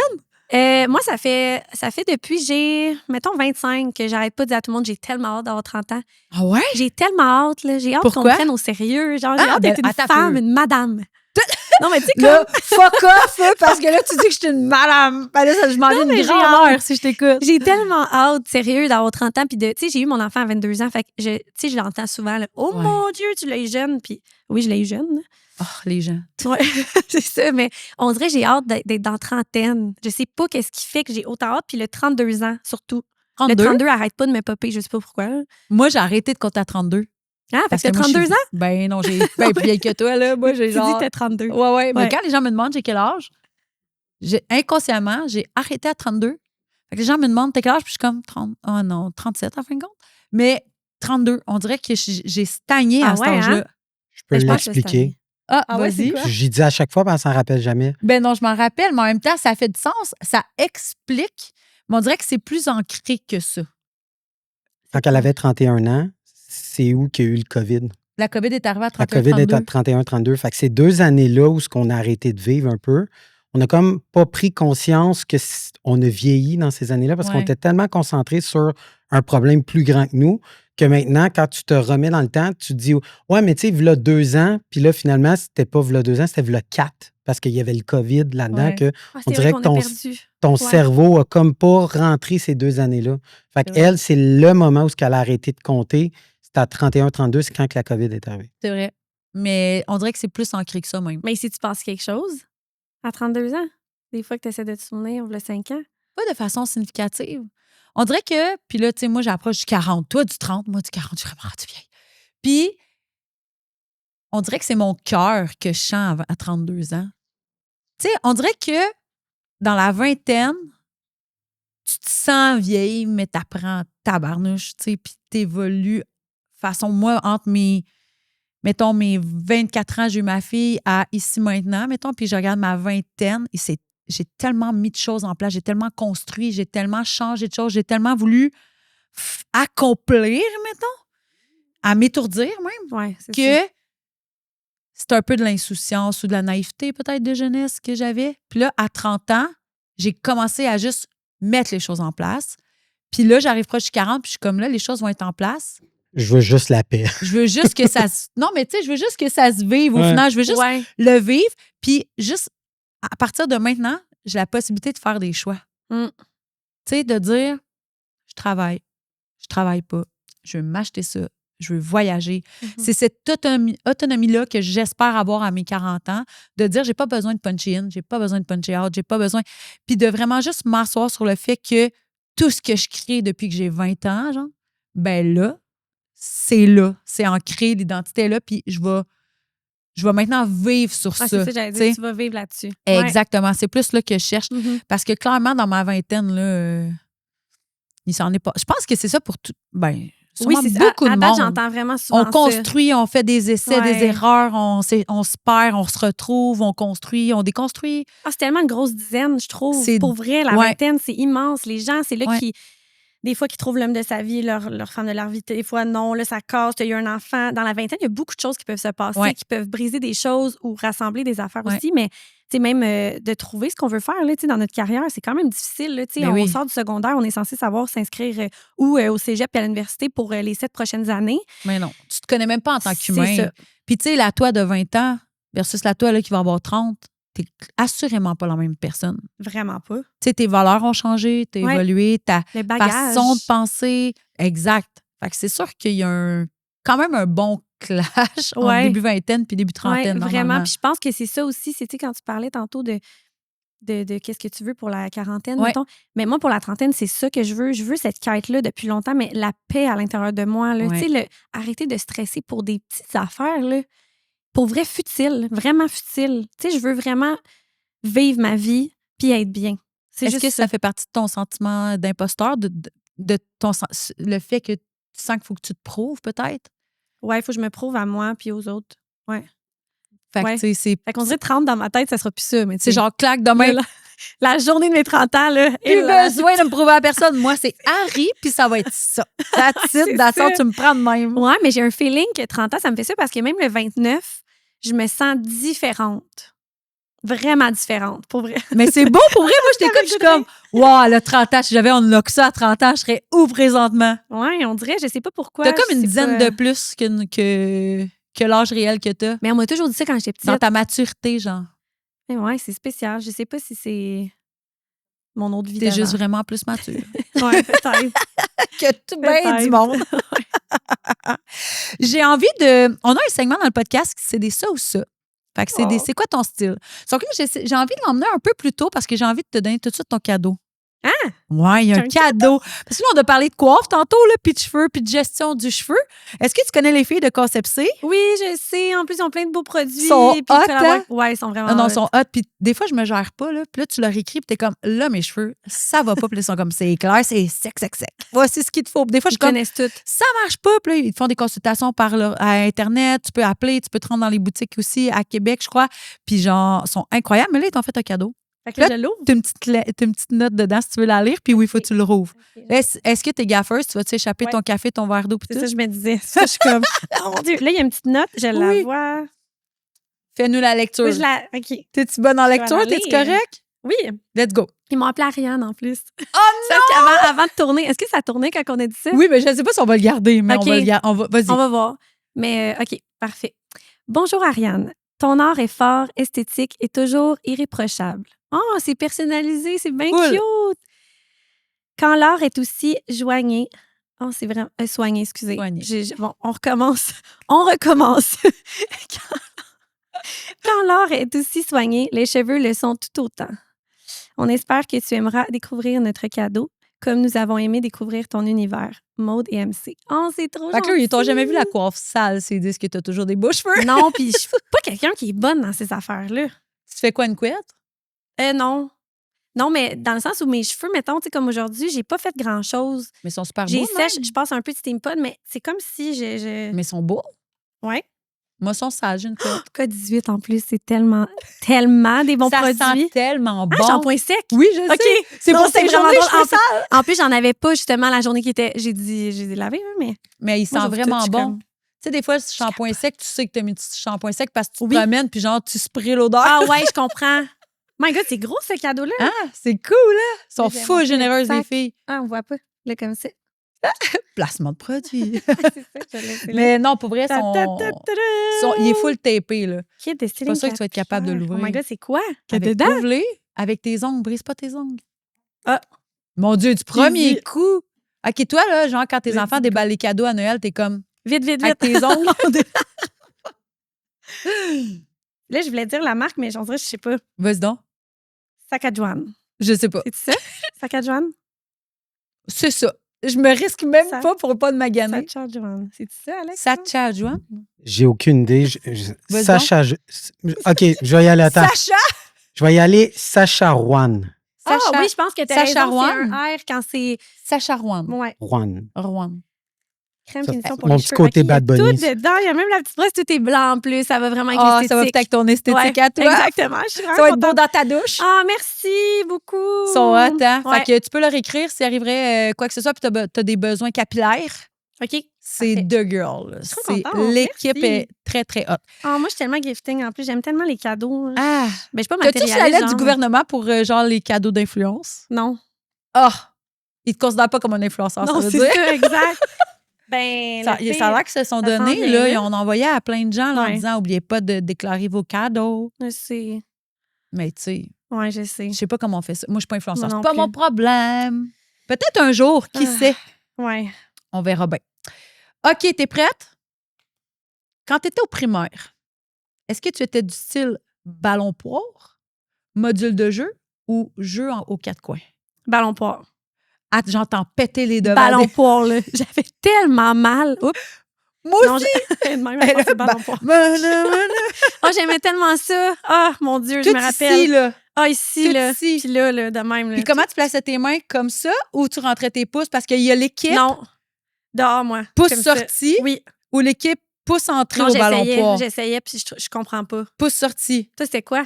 Moi, ça fait depuis mettons, 25 que j'arrête pas de dire à tout le monde, j'ai tellement hâte d'avoir 30 ans. Ah ouais? J'ai tellement hâte, là. J'ai hâte qu'on Pourquoi? me prenne au sérieux. Genre, j'ai hâte d'être une attends un femme, peu. une madame. Non, mais tu sais, Là, fuck off, là, parce que là, tu dis que je suis une madame. Ben là, je m'en viens mais une j'ai grand-mère si je t'écoute. j'ai tellement hâte, sérieux, d'avoir 30 ans. Puis, tu sais, j'ai eu mon enfant à 22 ans. Fait que, tu sais, je l'entends souvent, là, oh Ouais. mon Dieu, tu l'as eu jeune. Puis, oui, je l'ai eu jeune. Oh, les gens. Ouais, c'est ça. Mais on dirait que j'ai hâte d'être dans trentaine. Je sais pas qu'est-ce qui fait que j'ai autant hâte. Puis, le 32 ans, surtout. 32? Le 32 arrête pas de me popper. Je sais pas pourquoi. Moi, j'ai arrêté de compter à 32. Ah, parce que moi, je 32 suis- ans? Ben non, j'ai ben plus vieille que toi, là. Moi, j'ai Tu genre... dis que t'as 32. Ouais. Mais Ouais. quand les gens me demandent j'ai quel âge, inconsciemment, j'ai arrêté à 32. Fait que les gens me demandent t'as quel âge, puis je suis comme 30. Oh non, 37 en fin de compte. Mais 32, on dirait que j'ai stagné Ah à cet ouais, âge-là. hein? Je peux Ben, je pense que c'est l'expliquer. Ah, Ah ouais, vas-y. c'est quoi? J'y dis à chaque fois, mais elle s'en rappelle jamais. Ben non, je m'en rappelle, mais en même temps, ça fait du sens. Ça explique, mais on dirait que c'est plus ancré que ça. Quand elle avait 31 ans, c'est où qu'il y a eu le COVID? La COVID est arrivée à La 31, COVID est à 32. 31-32. Fait que ces 2 années-là où on a arrêté de vivre un peu, on n'a comme pas pris conscience qu'on a vieilli dans ces années-là parce qu'on Ouais. était tellement concentré sur un problème plus grand que nous que maintenant, quand tu te remets dans le temps, tu te dis ouais, mais tu sais, v'là 2 ans, puis là, finalement, c'était pas v'là 2 ans, c'était v'là 4 parce qu'il y avait le COVID là-dedans Ouais. que Ah, on c'est dirait vrai que qu'on a perdu. ton Ouais. cerveau a comme pas rentré ces 2 années-là. Fait C'est qu'elle, c'est le moment où elle a arrêté de compter. C'était à 31-32, c'est quand que la COVID est arrivée. C'est vrai. Mais on dirait que c'est plus ancré que ça même. Mais si tu passes quelque chose à 32 ans, des fois que tu essaies de te souvenir, il y a 5 ans. Pas de façon significative. On dirait que, puis là, tu sais, moi, j'approche du 40. Toi, du 30. Moi, du 40, je suis vraiment rendue vieille. Puis, on dirait que c'est mon cœur que je sens à 32 ans. Tu sais, on dirait que dans la vingtaine, tu te sens vieille, mais t'apprends tabarnouche, tu sais, puis t'évolues. Façon, moi, entre mes 24 ans, j'ai eu ma fille, à ici maintenant, mettons, puis je regarde ma vingtaine, et j'ai tellement mis de choses en place, j'ai tellement construit, j'ai tellement changé de choses, j'ai tellement voulu accomplir, mettons, à m'étourdir même, Ouais, c'est que ça. c'est un peu de l'insouciance ou de la naïveté peut-être de jeunesse que j'avais. Puis là, à 30 ans, j'ai commencé à juste mettre les choses en place. Puis là, j'arrive proche du 40, puis je suis comme là, les choses vont être en place. Je veux juste la paix. Je veux juste que ça se... Non, mais tu sais, je veux juste que ça se vive au Ouais. final. Je veux juste Ouais. le vivre. Puis juste, à partir de maintenant, j'ai la possibilité de faire des choix. Mm. Tu sais, de dire, je travaille pas, je veux m'acheter ça, je veux voyager. Mhm. C'est cette autonomie-là que j'espère avoir à mes 40 ans, de dire, j'ai pas besoin de punch in, j'ai pas besoin de punch out, j'ai pas besoin... Puis de vraiment juste m'asseoir sur le fait que tout ce que je crée depuis que j'ai 20 ans, genre, ben là, c'est ancré, l'identité est là, puis je vais maintenant vivre sur Ah, ça. c'est ça, j'allais tu sais. dire, tu vas vivre là-dessus. Ouais. Exactement. C'est plus là que je cherche. Mhm. Parce que clairement, dans ma vingtaine, là, il s'en est pas. Je pense que c'est ça pour tout. Ben, Oui, sûrement c'est ça. beaucoup À de date, monde. j'entends vraiment souvent On ça. construit, on fait des essais, Ouais. des erreurs, on se perd, on se retrouve, on construit, on déconstruit. Ah, c'est tellement une grosse dizaine, je trouve. C'est- Pour vrai, la ouais. vingtaine, c'est immense. Les gens, c'est là Ouais. qui... Des fois, qui trouvent l'homme de sa vie, leur femme de leur vie. Des fois, non. Là, ça casse. Il y a un enfant. Dans la vingtaine, il y a beaucoup de choses qui peuvent se passer, Ouais. qui peuvent briser des choses ou rassembler des affaires Ouais. aussi. Mais tu sais, même de trouver ce qu'on veut faire là, tu sais, dans notre carrière, c'est quand même difficile. Là, tu sais. Ben On oui. sort du secondaire, on est censé savoir s'inscrire au cégep et à l'université pour les 7 prochaines années. Mais non, tu te connais même pas en tant C'est qu'humain. ça. Puis tu sais, la toi de 20 ans versus la toi là, qui va avoir 30, t'es assurément pas la même personne. Vraiment pas. Tu sais, tes valeurs ont changé, t'as Ouais. évolué, ta Le bagage. façon de penser. Exact. Fait que c'est sûr qu'il y a quand même un bon clash entre Ouais. début vingtaine puis début Oui, trentaine. vraiment. normalement. Puis je pense que c'est ça aussi. C'est, tu sais, quand tu parlais tantôt de qu'est-ce que tu veux pour la quarantaine, Ouais. mettons. Mais moi, pour la trentaine, c'est ça que je veux. Je veux cette quête-là depuis longtemps, mais la paix à l'intérieur de moi. Là. Ouais. Tu sais, arrêter de stresser pour des petites affaires. Là. Pour vrai, futile. Vraiment futile. Tu sais, je veux vraiment vivre ma vie puis être bien. C'est Est-ce juste que ça fait partie de ton sentiment d'imposteur, de le fait que tu sens qu'il faut que tu te prouves peut-être? Ouais, il faut que je me prouve à moi puis aux autres. Ouais. Fait que Ouais. tu sais, c'est Fait qu'on dirait 30 dans ma tête, ça sera plus ça. Mais tu c'est sais, genre claque demain. la journée de mes 30 ans, là. Plus et là, besoin de me prouver à personne. Moi, c'est Harry, puis ça va être ça. That's C'est it, that's all, ça. tu me prends de même. Ouais, mais j'ai un feeling que 30 ans, ça me fait ça parce que même le 29, je me sens différente. Vraiment différente, pour vrai. Mais c'est beau pour vrai. Moi, je t'écoute, je suis comme, wow, elle a 30 ans. Si j'avais unlock ça à 30 ans, je serais où présentement? Ouais, on dirait, je sais pas pourquoi. T'as comme je une sais dizaine pas. de plus que l'âge réel que t'as. Mais on m'a toujours dit ça quand j'étais petite. Dans ta maturité, genre. Mais ouais, c'est spécial. Je sais pas si c'est mon autre vie T'es d'avant. juste vraiment plus mature. Ouais, peut-être. que tout bien Peut-être. du monde. J'ai envie de... On a un segment dans le podcast qui c'est des ça ou ça. Fait que Oh. c'est quoi ton style? Sauf que là, j'ai envie de l'emmener un peu plus tôt parce que j'ai envie de te donner tout de suite ton cadeau. Ah! Ouais, il y a un cadeau. Parce que là, on a parlé de coiffe tantôt, là, puis de cheveux, puis de gestion du cheveu. Est-ce que tu connais les filles de Concept C? Oui, je sais. En plus, ils ont plein de beaux produits. Ils sont puis hot, collabore- hein? Ouais, ils sont vraiment Ah non, hot. ils sont hot. Puis des fois, je me gère pas, là. Puis là, tu leur écris, puis t'es comme, là, mes cheveux, ça va pas. Puis là, ils sont comme, c'est clair, c'est sec. Voici ce qu'il te faut. Puis des fois, je Ils suis comme, connaissent toutes. ça marche pas. Puis là, ils te font des consultations à Internet. Tu peux appeler, tu peux te rendre dans les boutiques aussi, à Québec, je crois. Puis genre, ils sont incroyables. Mais là, ils t'ont fait un cadeau. Fait que là, Là, je l'ouvre. T'as une petite note dedans si tu veux la lire. Puis oui, il faut que tu le rouvres. Ok. Est-ce que t'es gaffeuse? Tu vas-tu échapper Ouais. ton café, ton verre d'eau, puis C'est tout? ça, je me disais. Ça, je suis comme, oh mon Dieu. Là, il y a une petite note. Je la Oui. vois. Fais-nous la lecture. Oui, je la. OK. T'es-tu bonne en vais lecture? la T'es-tu lire. correct? Oui. Let's go. Ils m'ont appelé Ariane en plus. Oh Parce qu'avant avant de tourner, est-ce que ça tournait quand on a dit ça? Oui, mais je ne sais pas si on va le garder, mais OK. on va le garder. Vas-y. On va voir. Mais OK, parfait. Bonjour Ariane. Ton art est fort, esthétique et toujours irréprochable. Oh, c'est personnalisé, c'est bien Cool. cute. Quand l'art est aussi joigné. Oh, c'est vraiment. Soigné, excusez. Soigné. Bon, on recommence. On recommence. Quand l'art est aussi soigné, les cheveux le sont tout autant. On espère que tu aimeras découvrir notre cadeau, comme nous avons aimé découvrir ton univers. Maude et MC. Oh, c'est trop Fait que là, ils t'ont gentil. jamais vu la coiffe sale, s'ils disent que t'as toujours des beaux cheveux. Non, puis je suis pas quelqu'un qui est bonne dans ces affaires-là. Tu fais quoi, une couette? Non. Non, mais dans le sens où mes cheveux, mettons, tu sais, comme aujourd'hui, j'ai pas fait grand-chose. Mais ils sont super J'ai beaux, sèche, même. je passe un peu de steam pod, mais c'est comme si je... Mais ils sont beaux. Ouais. Moi, ils sont sages, une couette. Cas 18 en plus, c'est tellement des bons ça produits. sent tellement bon. Ah, shampoing sec. Oui, je sais. OK. C'est Non, pour ces vraiment journées, drôle. je fais ça. En plus, j'en avais pas justement la journée qui était. J'ai dit laver, mais. Mais ils Moi, sentent j'ouvre vraiment tout, je suis bon. comme- Tu sais, des fois, le shampoing sec, tu sais que t'as mis du shampoing sec parce que tu te Oui. promènes, puis genre, tu sprays l'odeur. Ah ouais, je comprends. My God, c'est gros ce cadeau-là. Ah, c'est cool, hein? Ils sont J'ai fous montré le généreuses, les sac. filles. Ah, on voit pas. Là, comme ça. Placement de produit. c'est ça, je l'ai fait là. Mais non, pour vrai, Ta, ta, ta, ta, ta. il est full tapé, là. Kit de C'est pas sûr que tu vas être capable de l'ouvrir. Oh my God, c'est quoi? Qu'il y a Avec, dedans? ouvre-les avec tes ongles. Brise pas tes ongles. Ah. Mon Dieu, du premier dit. coup. OK, toi, là, genre, quand tes Le enfants petit déballent les cadeaux à Noël, t'es comme, Vite, vite, avec vite. tes ongles. Là, je voulais dire la marque, mais j'en dirais, je sais pas. Vas-y donc. Sac à Joanne. Je sais pas. C'est ça? Sac à Joanne? C'est ça. Je me risque même Ça- pas pour pas de maganer. Sac à Joanne. C'est ça, Alex? Sacha Joanne? J'ai aucune idée. Vas-y Sacha. OK, je vais y aller. Attends. Sacha! Je vais y aller. Sacha Juan. Ah Sacha, oui, je pense que t'as Sacha raison, c'est Rouen. un R quand c'est... Sacha Rouen. Ouais, Juan. Rouen. crème Ça, finition pour mon les petit cheveux. côté Ok, il y a Bad Bunny. tout dedans. Il y a même la petite brosse, tout est blanc en plus. Ça va vraiment avec Ah, ça va l'esthétique. peut-être avec ton esthétique Ouais, à toi. exactement. Je suis vraiment Ça va être beau contente. dans ta douche. Ah, merci beaucoup. Ils sont hot, hein? Ouais. Fait que tu peux leur écrire s'il arriverait quoi que ce soit, puis t'as des besoins capillaires. OK. C'est Parfait. The Girl. là. suis trop C'est contente. l'équipe Merci. est très, très hot. Ah, moi, je suis tellement gifting. En plus, j'aime tellement les cadeaux. Ah! Ben, je suis pas T'as-tu matérialiste. la lettre genre. du gouvernement pour genre les cadeaux d'influence? Non. Ah! Ils te considèrent pas comme un influenceur, Non, ça veut c'est dire. ça, exact. Ben, Ça, le pire, ça a l'air que se sont ça donnés, s'en vient, là. là. Ils ont envoyé à plein de gens là, en Ouais. disant oubliez pas de déclarer vos cadeaux. je sais. Mais tu sais, Ouais, je sais. je sais pas comment on fait ça. Moi, je suis pas influenceur. Moi C'est non pas mon plus. problème. Peut-être un jour, qui Ah. sait? Ouais. On verra bien. OK, t'es prête? Quand t'étais au primaire, est-ce que tu étais du style ballon poire, module de jeu ou jeu aux quatre coins? Ballon poire. Ah, j'entends péter les devants. Ballon poire, là. J'avais tellement mal. Oups. Moi Non, aussi! j'ai- de même, Elle je pense que c'est a- ballon poire. Mana, mana. Oh, j'aimais tellement ça. Ah, mon Dieu, je Tout me rappelle. ici, là. Ah, ici, Tout là. ici. Puis là, de même. Là. Puis comment tu plaçais tes mains comme ça ou tu rentrais tes pouces parce qu'il y a l'équipe Non. Dehors, moi. pouce Comme ça. sorti Oui. ou l'équipe pouce entré Non, au ballon poire? j'essayais, puis je comprends pas. Pouce sorti. Toi, c'était quoi?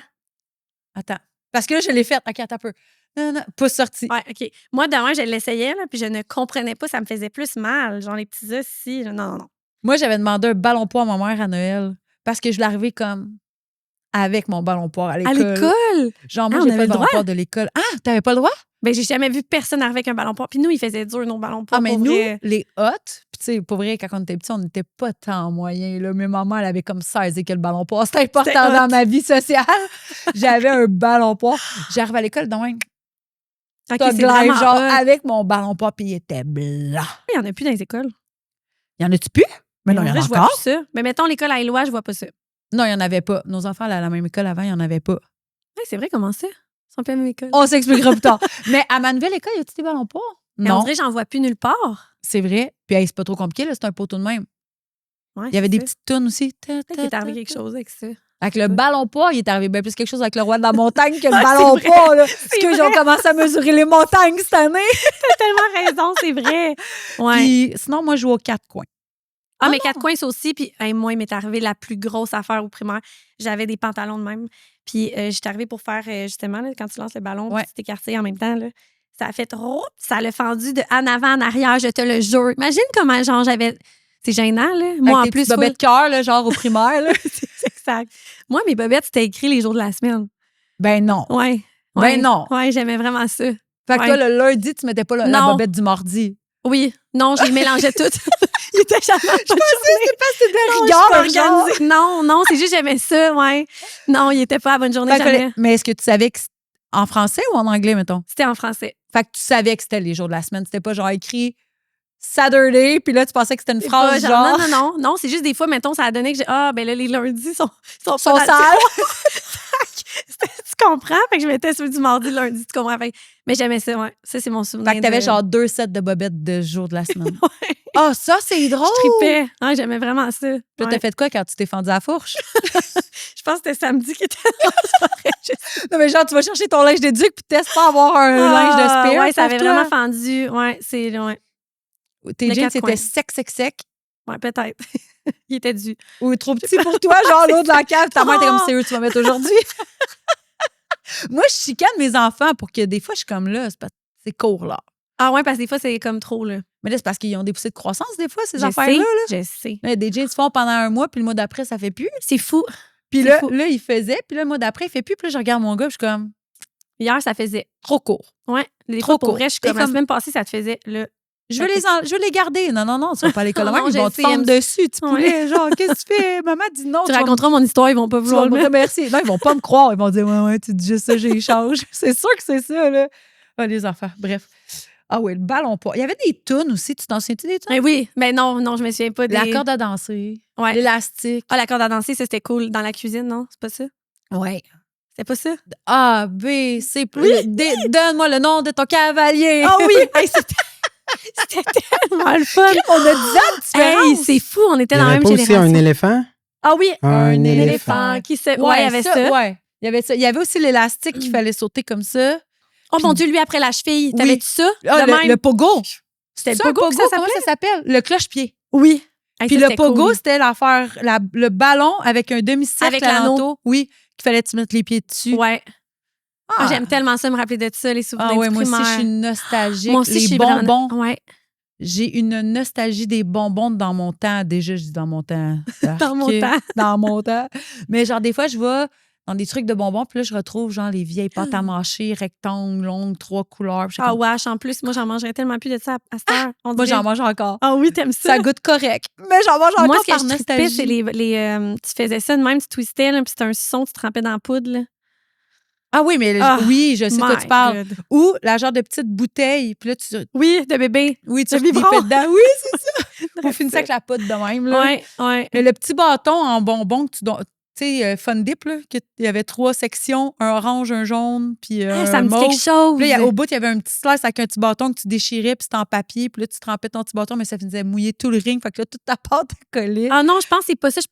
Attends. Parce que là, je l'ai faite. OK, attends un peu. Non, non, pouce sorti. Ouais, OK. Moi, demain, je l'essayais, là, puis je ne comprenais pas. Ça me faisait plus mal. Genre les petits os ici. Là. Non, non, non. Moi, j'avais demandé un ballon poire à ma mère à Noël parce que je l'arrivais comme avec mon ballon poire à À l'école. l'école? Genre, moi, Ah, on j'ai avait pas le de ballon droit? poire de l'école. Ah, t'avais pas le droit? Ben, j'ai jamais vu personne arriver avec un ballon poire. Puis nous, il faisait dur, nos ballons poire. Ah, mais pour nous, vrai. les hot, puis tu sais, pour vrai, quand on était petits, on n'était pas tant moyens, là. Mais maman, elle avait comme saisi que le ballon poire, c'était important C'était hot. dans ma vie sociale. J'avais un ballon poire. J'arrive à l'école, donc, Ok, Thug c'est Life, vraiment genre, hot. avec mon ballon poire, puis il était blanc. Il y en a plus dans les écoles. Y en a-tu plus? Mais non, en il y en vrai, a je vois encore. plus ça. Mais mettons l'école à Éloi, je vois pas ça. Non, il n'y en avait pas. Nos enfants allaient à la même école avant, il n'y en avait pas. Ouais, c'est vrai, comment ça? Ils sont plus à la même école. On s'expliquera plus tard. Mais à ma nouvelle école, y a-tu des ballons poire? Mais on Non, dirait, j'en vois plus nulle part. c'est vrai. Puis hey, c'est pas trop compliqué, là, c'est un poteau de même. Ouais, Il y avait c'est des ça. petites tounes aussi. Peut-être qu'il est arrivé quelque chose avec ça. Avec le ballon poire, il est arrivé bien plus quelque chose avec le roi de la montagne que le Ah, ballon c'est poire. Là, C'est parce que vrai. j'ai commencé à mesurer les montagnes cette année. T'as tellement raison, c'est vrai. Ouais. Puis sinon, moi, je joue aux quatre coins. Ah, mais quatre coins, ça aussi. Puis hey, moi, il m'est arrivé la plus grosse affaire au primaire. J'avais des pantalons de même. Puis j'étais arrivée pour faire, justement, là, quand tu lances le ballon, Ouais. puis tu t'écartais en même temps, là, ça a fait trop. Ça l'a fendu de en avant, en arrière, je te le jure. Imagine comment, genre, j'avais. C'est gênant, là. Moi, en Avec tes plus. petites bobettes de cœur, là, genre au primaire. Là. C'est exact. Moi, mes bobettes, c'était écrit les jours de la semaine. Ben non. Ouais. Ben Ouais. non. Ouais, j'aimais vraiment ça. Fait que Ouais. toi, le lundi, tu mettais pas la Non. bobette du mardi. Oui. Non, je les mélangeais toutes. Il était jamais. Je pensais que C'était de non, rigueur, je suis pas genre. organisée. Non, c'est juste j'aimais ça, ouais. Non, il était pas à bonne journée, Fait que jamais. mais est-ce que tu savais que c'était en français ou en anglais, mettons? C'était en français. Fait que tu savais que c'était les jours de la semaine. C'était pas genre écrit Saturday, puis là, tu pensais que c'était une C'est phrase pas genre. Non, c'est juste des fois, mettons, ça a donné que j'ai ben là, les lundis sont Sont pas dans le- sales. Tu comprends? Fait que je mettais ceux du mardi, lundi, tu comprends? Fait que- mais j'aimais ça, ouais. Ça, c'est mon souvenir. Fait que t'avais de- genre 2 sets de bobettes de jour de la semaine. Ouais. Ah, ça, c'est drôle! Je tripais. Ouais, j'aimais vraiment ça. Puis là, Ouais. t'as fait quoi quand tu t'es fendu à la fourche? Je pense que c'était samedi qui était dans la soirée. Non, mais genre, tu vas chercher ton linge d'éduc puis t'essaies pas avoir un linge de spare. Ouais, ça avait pour toi. vraiment fendu. Ouais, c'est. Ouais, Tes le jeans, quatre c'était coins. sec. ouais peut-être. Il était dû. Ou trop petit pour toi, genre l'eau de la cave. Ta mère était comme, Oh! c'est eux, tu vas mettre aujourd'hui. Moi, je chicane mes enfants pour que des fois, je suis comme là, c'est court, là. Ah ouais, parce que des fois, c'est comme trop, là. Mais là, c'est parce qu'ils ont des poussées de croissance, des fois, ces Je affaires-là. sais, Là. je sais. Là, des jeans se font pendant un mois, puis le mois d'après, ça fait plus. C'est fou. Puis C'est là, fou. il faisait, puis là, le mois d'après, il fait plus. Puis là, je regarde mon gars, puis je suis comme, Hier, ça faisait. trop court. Ouais. Des Trop fois, pour court. vrai, je suis T'es comme la comme- semaine passée, ça te faisait, là. Je veux les garder. Non, tu vas pas à l'école. Non, Même, ils je vont te sais, fendre aime- dessus, tu Ouais. poulet. Genre, qu'est-ce que tu fais? Maman dit non. Tu vas me- raconteras mon histoire, ils vont pas tu vas vouloir le me mettre. remercier. Non, ils vont pas me croire. Ils vont dire, ouais, tu dis juste ça, j'échange. C'est sûr que c'est ça, là. Ah, les enfants. Bref. Ah oui, le ballon poire. Il y avait des tunes aussi. Tu t'en souviens-tu des tunes? Mais oui, mais non, je me souviens pas des. La corde à danser. Ouais. L'élastique. Ah, la corde à danser, ça, c'était cool. Dans la cuisine, non? C'est pas ça? Ouais. C'était pas ça? A, B, C. Donne-moi le nom de ton cavalier. Ah oui! Hey, c'était tellement le fun. On a 10 ans de différence. Hey, c'est fou, on était Il y dans la avait même pas aussi génération. un éléphant? Ah oui, Un éléphant qui se. Ouais, il y avait ça. Ouais. Il y avait ça. Il y avait aussi l'élastique qu'il fallait sauter comme ça. Oh mon Dieu, lui, après la cheville, Oui. t'avais-tu ça? Ah, de même? le pogo. C'était C'est le un pogo que ça comment s'appelait? ça s'appelle? Le cloche-pied. Oui. Hey, Puis ça, le c'était pogo, cool. c'était le ballon avec un demi-cercle Avec l'anneau. alentour. Oui, qu'il fallait tu mettre les pieds dessus. Ouais. Ah, Ah, j'aime tellement ça, me rappeler de ça, les souvenirs Ah ouais, du moi aussi, primaire. je suis nostalgique. Moi aussi, je les suis bonbons. vraiment- Ouais. J'ai une nostalgie des bonbons dans mon temps. Déjà, je dis dans mon temps. Dans mon Arc. temps. Dans mon temps. Mais genre, des fois, je vais dans des trucs de bonbons, puis là, je retrouve genre les vieilles pâtes à mâcher, rectangles, longues, 3 couleurs. Puis je suis Ah, comme, wesh, en plus, moi, j'en mangerais tellement plus de ça à cette heure. On moi, dirait. j'en mange encore. Ah oui, t'aimes ça? Ça goûte correct. Mais j'en mange encore Moi, ce par que je trippais, nostalgie. c'est tu faisais ça de même, tu twistais, là, puis c'était un son, tu trempais dans la poudre. Là. Ah oui, mais Ah, oui, je sais de quoi tu My parles. God. Ou la genre de petite bouteille, puis là, Oui, de bébé. oui, tu Le biberon. flippais dedans. Oui, c'est ça. On finissait avec la poudre de même. Là. Ouais, ouais. Mais le petit bâton en bonbon que tu sais, Fun Dip, là, il y avait 3 sections, un orange, un jaune, puis Ah, un ça me dit mauve. quelque chose. Puis là, au bout, il y avait un petit slice avec un petit bâton que tu déchirais, puis c'était en papier, puis là, tu trempais ton petit bâton, mais ça finissait mouiller tout le ring, fait que là, toute ta pâte collée. Ah non, je pense que c'est pas ça. Je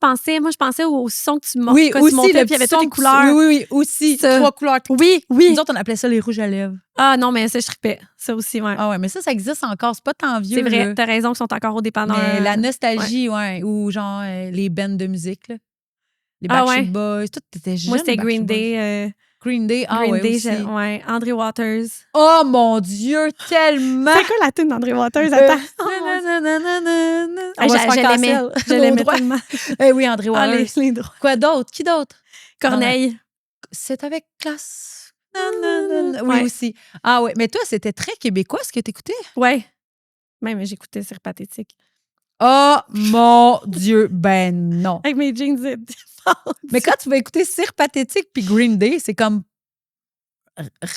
pensais au son que tu montes. oui, quand tu aussi, montais, le puis il y avait petit toutes son les couleurs. Oui, aussi. Ça. 3 couleurs. Oui, oui. Nous autres, on appelait ça les rouges à lèvres. Ah non, mais ça, je trippais. Ça aussi, ouais. Ah ouais, mais ça existe encore. C'est pas tant vieux. c'est vrai, là. t'as raison qu'ils sont encore au dépanneur. Mais la nostalgie, ouais. Ou genre les bands de musique, là. Les Ah Backstreet ouais. Boys. Tout était jeune. Moi, c'était Backstreet Green Boys. Day. Green Day, Green Day, aussi. ouais. André Waters. Oh mon Dieu, tellement! C'est quoi la tune d'André Waters? Attends. On va se faire Je l'aimais. cancel. Je l'aimais Au droit. tellement. Eh oui, André Ah, Waters. les droits. Quoi d'autre? Qui d'autre? Corneille. C'est avec classe. Oui, Ouais. aussi. Ah oui, mais toi, c'était très québécois ce que t'écoutais. Ouais. Même j'écoutais C'est pathétique. Oh mon Dieu, ben non. Avec mes jeans de défense. Mais quand tu vas écouter Cire Pathétique puis Green Day, c'est comme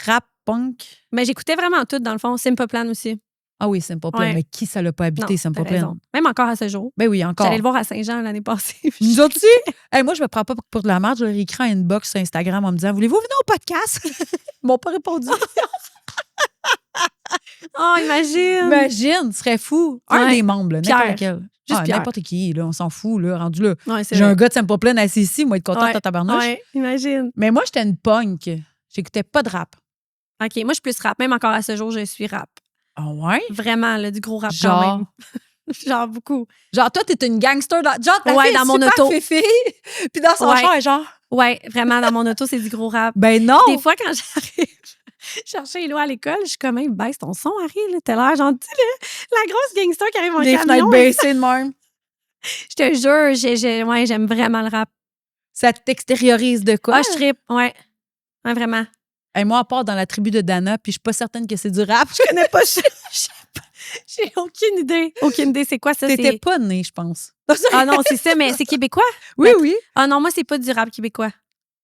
rap punk. Mais j'écoutais vraiment tout, dans le fond. Simple Plan aussi. Ah oui, Simple Plan. Ouais. Mais qui ça l'a pas habité, Non, Simple t'as Plan? raison. Même encore à ce jour. Ben oui, encore. J'allais le voir à Saint-Jean l'année passée. Nous autres aussi? Hey, moi, je me prends pas pour de la merde. Je leur écris en inbox sur Instagram en me disant voulez-vous venir au podcast? Ils m'ont pas répondu. Oh, imagine! Imagine, ce serait fou. Un Ouais. des membres, là, Pierre. n'importe lequel. Juste Pierre. N'importe qui, là, on s'en fout, là, rendu là. Ouais, c'est J'ai vrai. un gars de Simple Plan assis ici, moi, être content de ta tabarnouche. Ouais, imagine. Mais moi, j'étais une punk. J'écoutais pas de rap. OK, moi, je suis plus rap. Même encore à ce jour, je suis rap. Ah ouais? Vraiment, là, du gros rap Genre? quand même. Genre beaucoup. Genre, toi, t'es une gangster. Genre, ta Ouais, fille est dans mon super auto. féfé, puis dans son Ouais. char, elle est genre... Ouais, vraiment, dans mon auto, c'est du gros rap. Ben non! Des fois, quand j'arrive chercher Eloi à l'école, je suis comme, hey, baisse ton son, Harry. Là, t'as l'air gentil, là. La grosse gangster qui arrive en Les camion. fenêtres baissées de même. Je te jure, ouais, j'aime vraiment le rap. Ça t'extériorise de quoi? Ah, je trippe, ouais. Ouais, vraiment. Hey, moi, à part dans la tribu de Dana, puis je suis pas certaine que c'est du rap. Je connais pas, j'ai aucune idée. Aucune idée, c'est quoi ça? T'étais C'est... pas née, je pense. Ah non, c'est ça, mais c'est québécois? Oui, oui. Ah non, moi, c'est pas du rap québécois.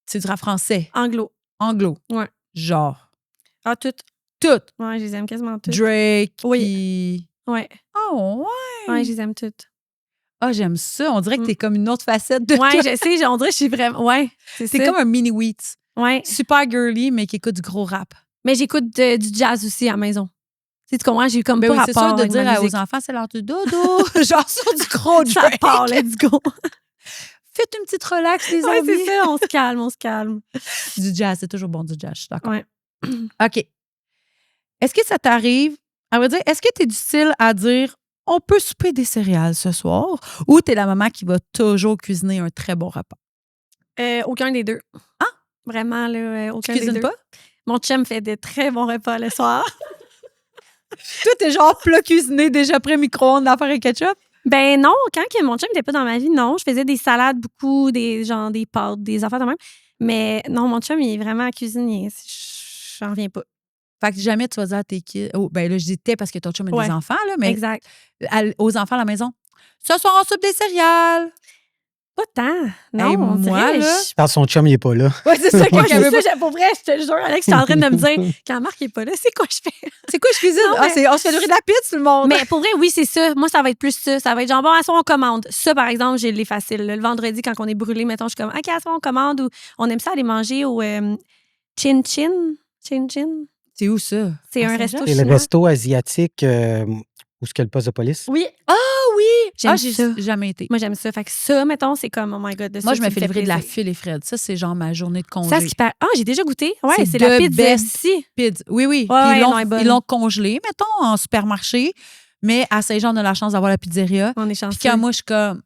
C'est du rap français. Anglo. Anglo. Ouais. Genre. Ah, tout. Tout. Ouais, je les aime quasiment toutes. Drake. Oui. puis- Ouais. Oh, ouais. Ouais, je les aime toutes. Ah, j'aime ça. On dirait que t'es comme une autre facette de Ouais, toi. je sais, on dirait que je suis vraiment. Ouais, c'est ça. T'es comme un mini Wheat. Ouais. Super girly, mais qui écoute du gros rap. Mais j'écoute du jazz aussi à la maison. Tu sais, tu comprends? J'ai comme Ben pas oui, c'est rapport sûr de avec dire ma aux musique. enfants, c'est l'heure du dodo. Genre sur du gros Ça Drake. part, let's go. Faites une petite relax, les Ouais, amis. c'est ça, on se calme, on se calme. Du jazz, c'est toujours bon, du jazz, je suis d'accord. Ouais. OK. Est-ce que ça t'arrive, à vrai dire, est-ce que tu es du style à dire on peut souper des céréales ce soir ou tu es la maman qui va toujours cuisiner un très bon repas? Aucun des deux. Ah? Vraiment, là, Tu aucun des cuisines deux. pas? Mon chum fait de très bons repas le soir. Toi, t'es genre plat cuisiné déjà prêt micro-ondes d'affaires et ketchup? Ben non, quand que mon chum n'était pas dans ma vie, non. Je faisais des salades beaucoup, des pâtes, des affaires de même. Mais non, mon chum, il est vraiment cuisinier. J'en reviens pas. Fait que jamais tu vas dire à tes kids. Oh, ben là, je dis t'es parce que ton chum a Ouais. des enfants, là, mais Exact. aux enfants à la maison. Ce soir, on soupe des céréales. Pas tant. Non, Hey, on moi, dirait, là, Quand son chum, il est pas là. Ouais, c'est ça Ouais, qu'il y avait c'est ça, pour vrai, je te jure, Alex, je suis en train de me dire, quand Marc n'est pas là, c'est quoi je fais? C'est quoi je cuisine? Non, Ah, mais- on se fait livrer de la pizza, tout le monde. Mais pour vrai, oui, c'est ça. Moi, ça va être plus ça. Ça va être genre, bon, à soir, on commande. Ça, par exemple, j'ai les faciles. là. Le vendredi, quand on est brûlé, mettons, je suis comme, OK, à soir, on commande. Ou on aime ça aller manger au Chin Chin. Chin Chin. C'est où ça? C'est À un Saint-Jean? resto C'est le chinois. resto asiatique où est-ce qu'il y a le poste de police. Oui, Ah oui! J'aime J'ai ça. jamais été. moi, j'aime ça. Fait que ça, mettons, c'est comme, oh my God, de ça, Moi, je tu me fais livrer de la plaisir. file et Fred. Ça, c'est genre ma journée de congé. Ça, ce qui paraît. Ah, j'ai déjà goûté. Ouais, C'est c'est la the pizza best. ici. Pizza. Oui, oui. Ouais, Puis ouais, non, elle est bonne. ils l'ont congelé, mettons, en supermarché. Mais à Saint-Jean, on a la chance d'avoir la pizzeria. On est Puis chanceux. quand moi, je suis comme,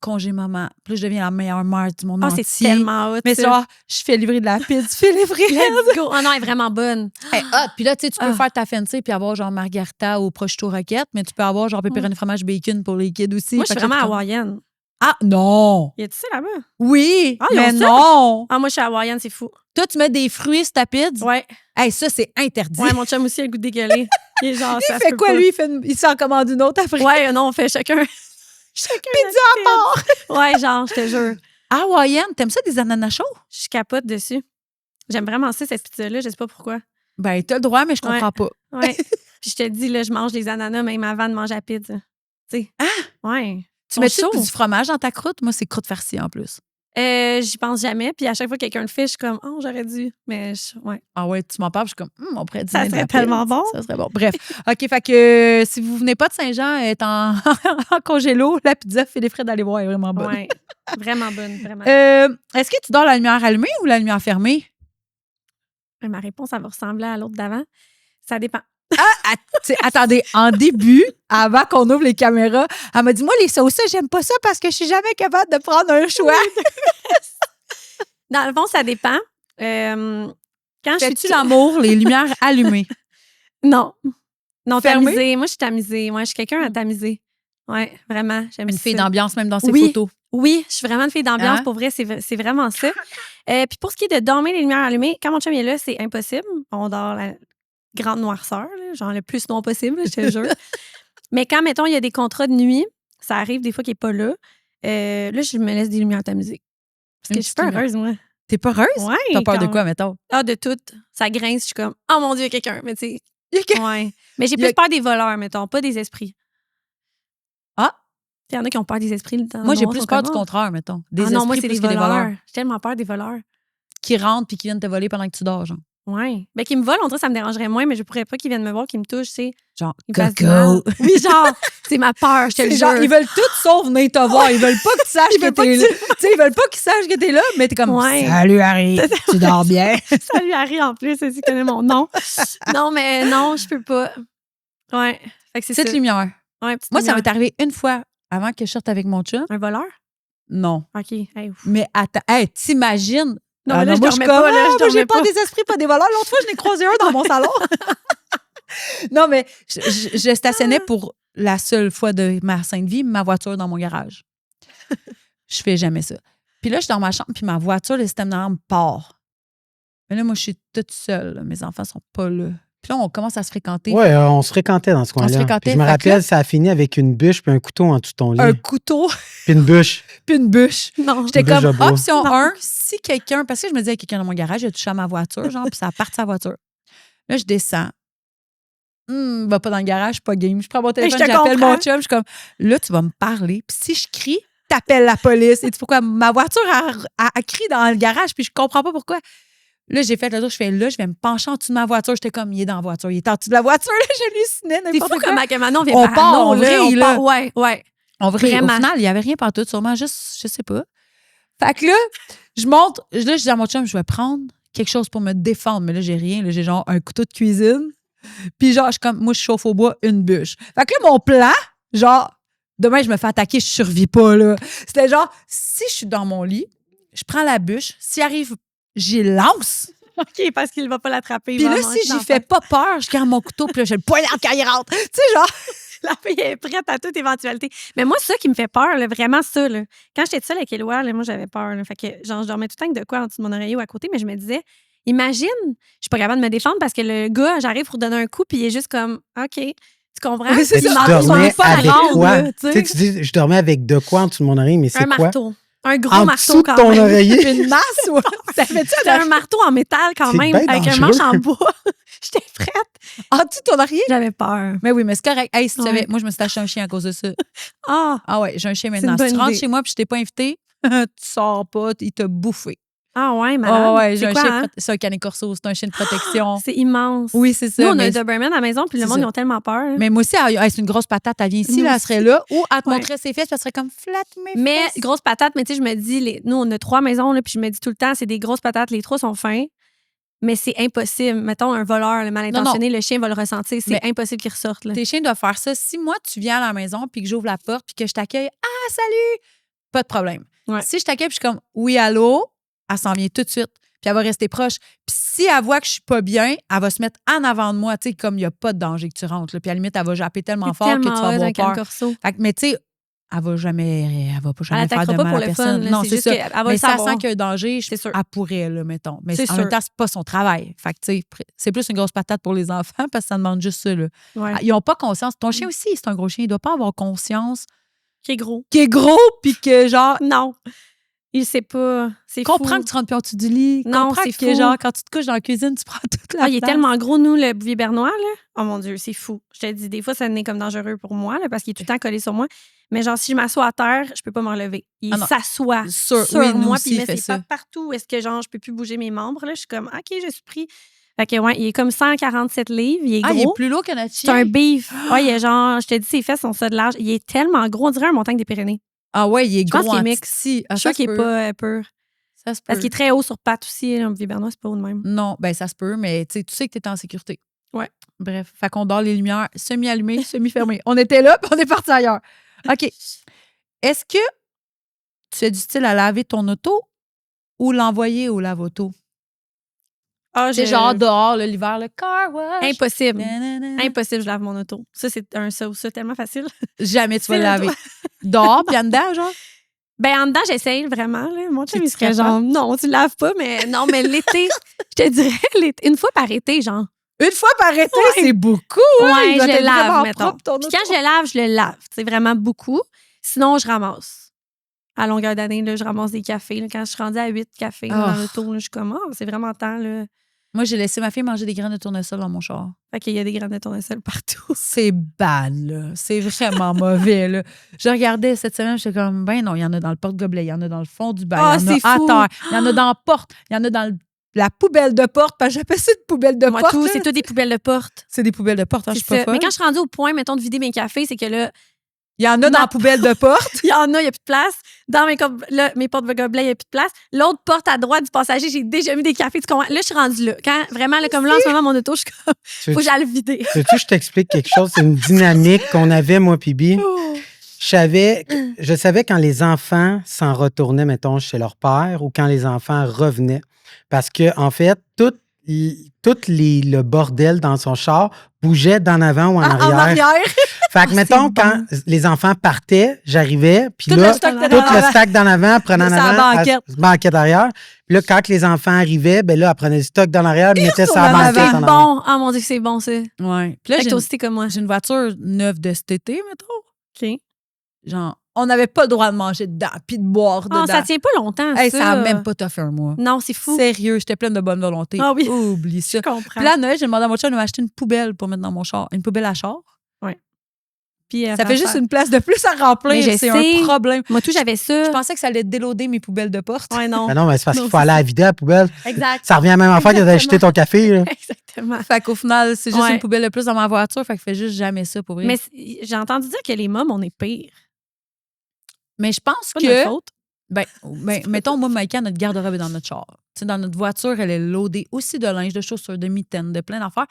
congé maman. Puis là, je deviens la meilleure mère du monde Ah, entier. c'est tellement hot. Mais ça. genre, je fais livrer de la pizza, fais livrer. Let's go. Ah non, elle est vraiment bonne. Hey, puis là, tu sais, tu peux Ah. faire ta fancy puis avoir genre margarita ou prosciutto roquette, mais tu peux avoir genre pepperoni fromage bacon pour les kids aussi. Moi, je Fait suis que là, vraiment tu hawaïenne. Ah, non! Y a-tu ça là-bas? Oui, Ah, ils ont mais ça? non! Ah, moi, je suis hawaïenne, c'est fou. Toi, tu mets des fruits sur ta pizza? Ouais. Hey, ça, c'est interdit. Ouais, mon chum aussi a le goût dégueulé. Il est genre, ça il se fait peut quoi, pas. lui? Il s'en commande une autre après. Ouais, non, on fait chacun. Chacun. Pizza à part! Ouais, genre, je te jure. Hawaïenne, t'aimes ça des ananas chauds? Je capote dessus. J'aime vraiment ça, cette pizza-là. Je sais pas pourquoi. Ben, t'as le droit, mais je comprends pas. Ouais. Puis je te dis, là, je mange les ananas même avant de manger la pizza. Tu sais. Ah! Ouais. Tu mets chaud. du fromage dans ta croûte? Moi, c'est croûte farcie en plus. J'y pense jamais. Puis à chaque fois que quelqu'un le fait, je suis comme, oh, j'aurais dû. Mais ouais. Ah ouais, tu m'en parles, je suis comme, on pourrait Ça dîner de serait la tellement pizza. bon. Ça serait bon. Bref. OK, fait que si vous venez pas de Saint-Jean, est en, en congélo, la pizza fait les frais d'aller voir, elle est vraiment bonne. Ouais. Vraiment bonne, vraiment. Est-ce que tu dors la lumière allumée ou la lumière fermée? Ma réponse, ça va ressembler à l'autre d'avant. Ça dépend. Attendez, en début, avant qu'on ouvre les caméras, elle m'a dit, moi, les sauces, j'aime pas ça parce que je suis jamais capable de prendre un choix. Dans le fond, ça dépend. Quand je Fais-tu suis l'amour, les lumières allumées? Non. Non, Fermé? tamisé. Moi, je suis tamisée. Moi, je suis quelqu'un à tamiser. Ouais, vraiment. J'aime Une ça. fille d'ambiance, même dans ses Oui. photos. Oui, je suis vraiment une fille d'ambiance. Hein? Pour vrai, c'est vraiment ça. Puis pour ce qui est de dormir les lumières allumées, quand mon chum est là, c'est impossible. On dort la grande noirceur, là, genre le plus noir possible, je te jure. Mais quand, mettons, il y a des contrats de nuit, ça arrive des fois qu'il n'est pas là. Là, je me laisse des lumières tamisées. Parce que Une je suis pas petite heureuse, moi. T'es pas heureuse? Ouais. T'as peur de quand- quoi, mettons? Ah, de tout. Ça grince. Je suis comme, oh mon Dieu, il y a quelqu'un. Mais tu sais, Il y a que- ouais. Mais j'ai Il y a- plus peur des voleurs, mettons, pas des esprits. Ah! Il y en a qui ont peur des esprits. Moi, j'ai plus peur du contraire, mettons. Des esprits moi, c'est plus des que des voleurs. voleurs. J'ai tellement peur des voleurs. Qui rentrent puis qui viennent te voler pendant que tu dors, genre. Ouais. Ben, qu'ils me volent, on dirait que ça me dérangerait moins, mais je pourrais pas qu'ils viennent me voir, qu'ils me touchent, tu sais. Genre, Ils me fassent du mal. coco. Oui, genre, c'est ma peur, je te le C'est jure. genre, ils veulent tout sauf venir te voir. Ils veulent pas que tu saches Ils que veulent pas t'es que là. Tu sais, ils veulent pas qu'ils sachent que t'es là, mais t'es comme, Ouais. salut Harry, tu dors bien. Salut Harry, en plus, tu connais mon nom. Non, mais non, je peux pas. Ouais. Fait que c'est Petite ça. lumière. Ouais, petite Moi, ça lumière. m'est arrivé une fois avant que je sorte avec mon chum. Un voleur? Non. OK. Hey, ouf. Mais attends, hey, t'imagines? Non, mais là, je moi, dormais suis comme, pas, là, je moi, j'ai dormais pas pas. des esprits, pas des voleurs. L'autre fois, je n'ai croisé un dans mon salon. Non, mais je stationnais pour la seule fois de ma sainte vie, ma voiture dans mon garage. Je fais jamais ça. Puis là, je suis dans ma chambre, puis ma voiture, le système d'alarme part. Mais là, moi, je suis toute seule. Là. Mes enfants sont pas là. Puis là, on commence à se fréquenter. Oui, on se fréquentait dans ce coin-là. fréquentait, Puis je me fait que là- rappelle, ça a fini avec une bûche puis un couteau en dessous de ton lit. Un couteau, Puis une bûche. puis une bûche. Non. J'étais Une bûche comme, de bois. option Non. 1, si quelqu'un, parce que je me disais, il y a quelqu'un dans mon garage, il a touché à ma voiture, genre, puis ça a parti sa voiture. Là, je descends. Va pas dans le garage, pas game. Je prends mon téléphone, je te j'appelle comprends. mon chum, je suis comme, là, tu vas me parler, puis si je crie, t'appelles la police. Et tu sais pourquoi? Ma voiture a crié dans le garage, puis je comprends pas pourquoi. Là, j'ai fait le tour, je fais là, je vais me pencher en dessous de ma voiture. J'étais comme, il est dans la voiture, il est en dessous de la voiture, là, j'hallucinais, C'est n'importe fou quoi. comme à Manon vient On par part, non, on là, vrille, on là. part. Ouais, ouais. En vrai, Vraiment. au final, il n'y avait rien partout, sûrement juste, je sais pas. Fait que là, je monte, là, je dis à mon chum, je vais prendre quelque chose pour me défendre. Mais là, j'ai rien. Là, j'ai genre un couteau de cuisine. Puis genre, moi, je chauffe au bois une bûche. Fait que là, mon plan, genre, demain, je me fais attaquer, je survis pas, là. C'était genre, si je suis dans mon lit, je prends la bûche. S'il arrive, j'y lance. OK, parce qu'il va pas l'attraper. il Puis va là, manger si dans j'y fais pas peur, je garde mon couteau, puis là, j'ai le poignard quand il rentre. Tu sais, genre, La fille est prête à toute éventualité. Mais moi, ça qui me fait peur, là, vraiment ça. Là. Quand j'étais seule avec Éloi, là, moi, j'avais peur. Là. Fait que, genre, je dormais tout le temps avec de quoi en dessous de mon oreiller ou à côté, mais je me disais, imagine, je suis pas capable de me défendre parce que le gars, j'arrive pour donner un coup, puis il est juste comme, OK, tu comprends? Oui, c'est Il ça. m'en- Tu il m'en dormais met pas avec la ronde, quoi? là, Tu sais, tu dis, je dormais avec de quoi en dessous de mon oreille, mais c'est un quoi? marteau. Un gros En marteau dessous de quand ton même. oreiller? une masse, ouais. Ça fait-tu C'était un marteau en métal quand C'est même, bien avec un dangereux. manche en bois. J'étais prête. en dessous de ton oreiller? J'avais peur. Mais oui, mais c'est correct. Hey, si tu Ouais. savais, moi, je me suis acheté un chien à cause de ça. Ah, Ah ouais, j'ai un chien maintenant. une Si tu bonne rentres idée. chez moi puis je t'ai pas invité, tu sors pas, il t'a bouffé. ah ouais, malade. Ah ouais, j'ai C'est un quoi, chien, hein? c'est un canet corso, c'est un chien de protection. C'est immense. Oui, c'est ça. Nous, on a mais, un Doberman à la maison, puis le c'est monde, ça. ils ont tellement peur. mais moi aussi, c'est une grosse patate. Elle vient ici, Nous là, elle aussi. serait là, ou elle te Ouais. montrait ses fesses, puis elle serait comme flatte mes Mais fesses. grosse patate, mais tu sais, je me dis, nous, on a 3 maisons, là, puis je me dis tout le temps, c'est des grosses patates, les 3 sont fins, mais c'est impossible. Mettons, un voleur, le mal intentionné, le chien va le ressentir, c'est Mais impossible qu'il ressorte. Là. Tes chiens doivent faire ça. Si moi, tu viens à la maison, puis que j'ouvre la porte, puis que je t'accueille, ah, salut, pas de problème. Ouais. Si je t'accueille, puis je suis comme, oui, allô, elle s'en vient tout de suite, puis elle va rester proche. Puis si elle voit que je suis pas bien, elle va se mettre en avant de moi, tu sais, comme il n'y a pas de danger que tu rentres. Là. Puis à la limite, elle va japper tellement C'est fort que tu tellement vas heureuse avoir avec un peur. corso. Fait que, mais tu sais, elle va pas jamais Elle faire attaquera de pas mal pour à le fun. personne. là, Non, c'est c'est juste ça. qu'elle va Mais le si elle savoir. sent qu'il y a un danger, C'est sûr. elle pourrait, là, mettons. Mais C'est en même sûr. temps, c'est pas son travail. Fait que, tu sais, c'est plus une grosse patate pour les enfants parce que ça demande juste ça, là. Ouais. Ils n'ont pas conscience. Ton chien aussi, c'est un gros chien. Il doit pas avoir conscience Qui est gros. qu'il est gros puis que, genre, Non. Il sait pas. C'est comprends fou. que tu rentres plus en dessous du lit. Non, Comprends c'est que, fou. genre, quand tu te couches dans la cuisine, tu prends toute la Ah, il est place. tellement gros, nous, le bouvier bernois, là. Oh mon Dieu, c'est fou. Je te dis, des fois, ça n'est comme dangereux pour moi, là, parce qu'il est tout le temps collé sur moi. Mais genre, si je m'assois à terre, je peux pas me relever. Il Ah non. s'assoit Sur- sur oui, nous moi, aussi, puis il il met fait ses ça. pattes partout. Est-ce que, genre, je peux plus bouger mes membres, là? Je suis comme, OK, je suis pris. Fait que, ouais, il est comme 147 livres, il est Ah, gros. il est plus lourd que notre C'est chien. un beef. Ouais, il est genre, je te dis, ses fesses sont ça de large. Il est tellement gros, on dirait un montagne des Pyrénées. Ah ouais, il est Je pense gros qu'il est en mix. titi. Ah, Je suis sûre ça se qu'il est peut. pas pur. Ça se peut. Parce qu'il est très haut sur pattes aussi, là, un bouvier bernois, c'est pas haut de même. Non, ben ça se peut, mais tu sais que tu es en sécurité. Ouais. Bref, fait qu'on dort les lumières semi-allumées, semi-fermées. On était là, puis on est parti ailleurs. OK. Est-ce que tu es du style à laver ton auto ou l'envoyer au lave-auto? Ah, C'est genre dehors, là, l'hiver, le car wash. Impossible. Nanana. Impossible, je lave mon auto. Ça, c'est ça ou ça, tellement facile. Jamais tu vas C'est le le laver. Dehors, puis en dedans, genre? Ben, en dedans, j'essaye vraiment. Là. Mon chum, Puis il tu serait capable? genre, non, tu le laves pas, mais non, mais l'été, je te dirais, une fois par été, genre. Une fois par été, Ouais. c'est beaucoup. hein? Ouais, Il doit je être le lave, vraiment mettons. propre, ton Puis auto. quand je le lave, je le lave. C'est vraiment beaucoup. Sinon, je ramasse. À longueur d'année, là, je ramasse des cafés. Là. Quand je suis rendue à 8 cafés là, dans Oh. l'auto, là, je suis comme, oh, c'est vraiment temps. Là. Moi, j'ai laissé ma fille manger des graines de tournesol dans mon char. Fait qu'il y a des graines de tournesol partout. C'est bad, là. C'est vraiment mauvais, là. Je regardais cette semaine, j'étais comme, ben non, il y en a dans le porte-gobelet, il y en a dans le fond du bain, Ah, il y en c'est a à fou. terre, il y en a dans la porte, il y en a dans la poubelle de porte, parce que j'appelle ça une poubelle de Moi, porte. tout, là. c'est tout des poubelles de porte. C'est des poubelles de porte, hein, je C'est suis pas ça. folle. Mais quand je suis rendue au point, mettons, de vider mes cafés, c'est que là, Il y en a dans la poubelle de porte. il y en a, il n'y a plus de place. Dans mes porte-gobelets, il n'y a plus de place. L'autre porte à droite du passager, j'ai déjà mis des cafés. Tu comprends? Là, je suis rendue là. Quand, vraiment, là, comme là, en ce moment, mon auto, je suis comme, faut que j'aille le vider. Veux-tu que je t'explique quelque chose? C'est une dynamique qu'on avait, moi, Pibi. Je savais quand les enfants s'en retournaient, mettons, chez leur père ou quand les enfants revenaient. Parce que, en fait, tout le bordel dans son char bougeait d'en avant ou en arrière. En arrière. Fait que, Ah, mettons, c'est quand les enfants partaient, j'arrivais, puis Tout là, le stock tout de tout le stack d'en avant, prenait en Sur la avant, banquette. banquette arrière. Puis là, quand les enfants arrivaient, ben là, elle prenait le stock dans l'arrière, elle mettait sur sa en banquette avant. en C'est avant. bon. Ah, mon Dieu, c'est bon, ça. Ouais. Puis là, Fait que toi aussi, t'es comme moi. j'ai une voiture neuve de cet été, mettons. OK. Genre, on n'avait pas le droit de manger dedans, puis de boire dedans. Ah, ça tient pas longtemps, Hey, ça. ça a même pas toffé un mois. Non, c'est fou. Sérieux, j'étais pleine de bonne volonté. Ah oui. Oublie Je ça. comprends. Puis là, à Noël, j'ai demandé à mon chum de m'acheter une poubelle pour mettre dans mon char. Une poubelle à char. Puis, Ça fait juste une place de plus à remplir. Mais je C'est sais. un problème. Moi, tout, j'avais ça. Je pensais que ça allait déloader mes poubelles de porte. Ouais, non. Ben non, mais c'est parce qu'il Non, faut c'est aller à ça. la vider à la poubelle. Exact. Ça revient à la même affaire que d'aller jeter ton café. Là. Exactement. Fait qu'au final, c'est juste Ouais. une poubelle de plus dans ma voiture. Fait que je fais juste jamais ça pour vrai. Mais j'ai entendu dire que les mômes, on est pire. Mais je pense C'est pas de notre que. faute. Ben, mettons, moi, Maïka, notre garde-robe est dans notre char. Tu sais, dans notre voiture, elle est loadée aussi de linge, de chaussures, de mitaines, de plein d'affaires.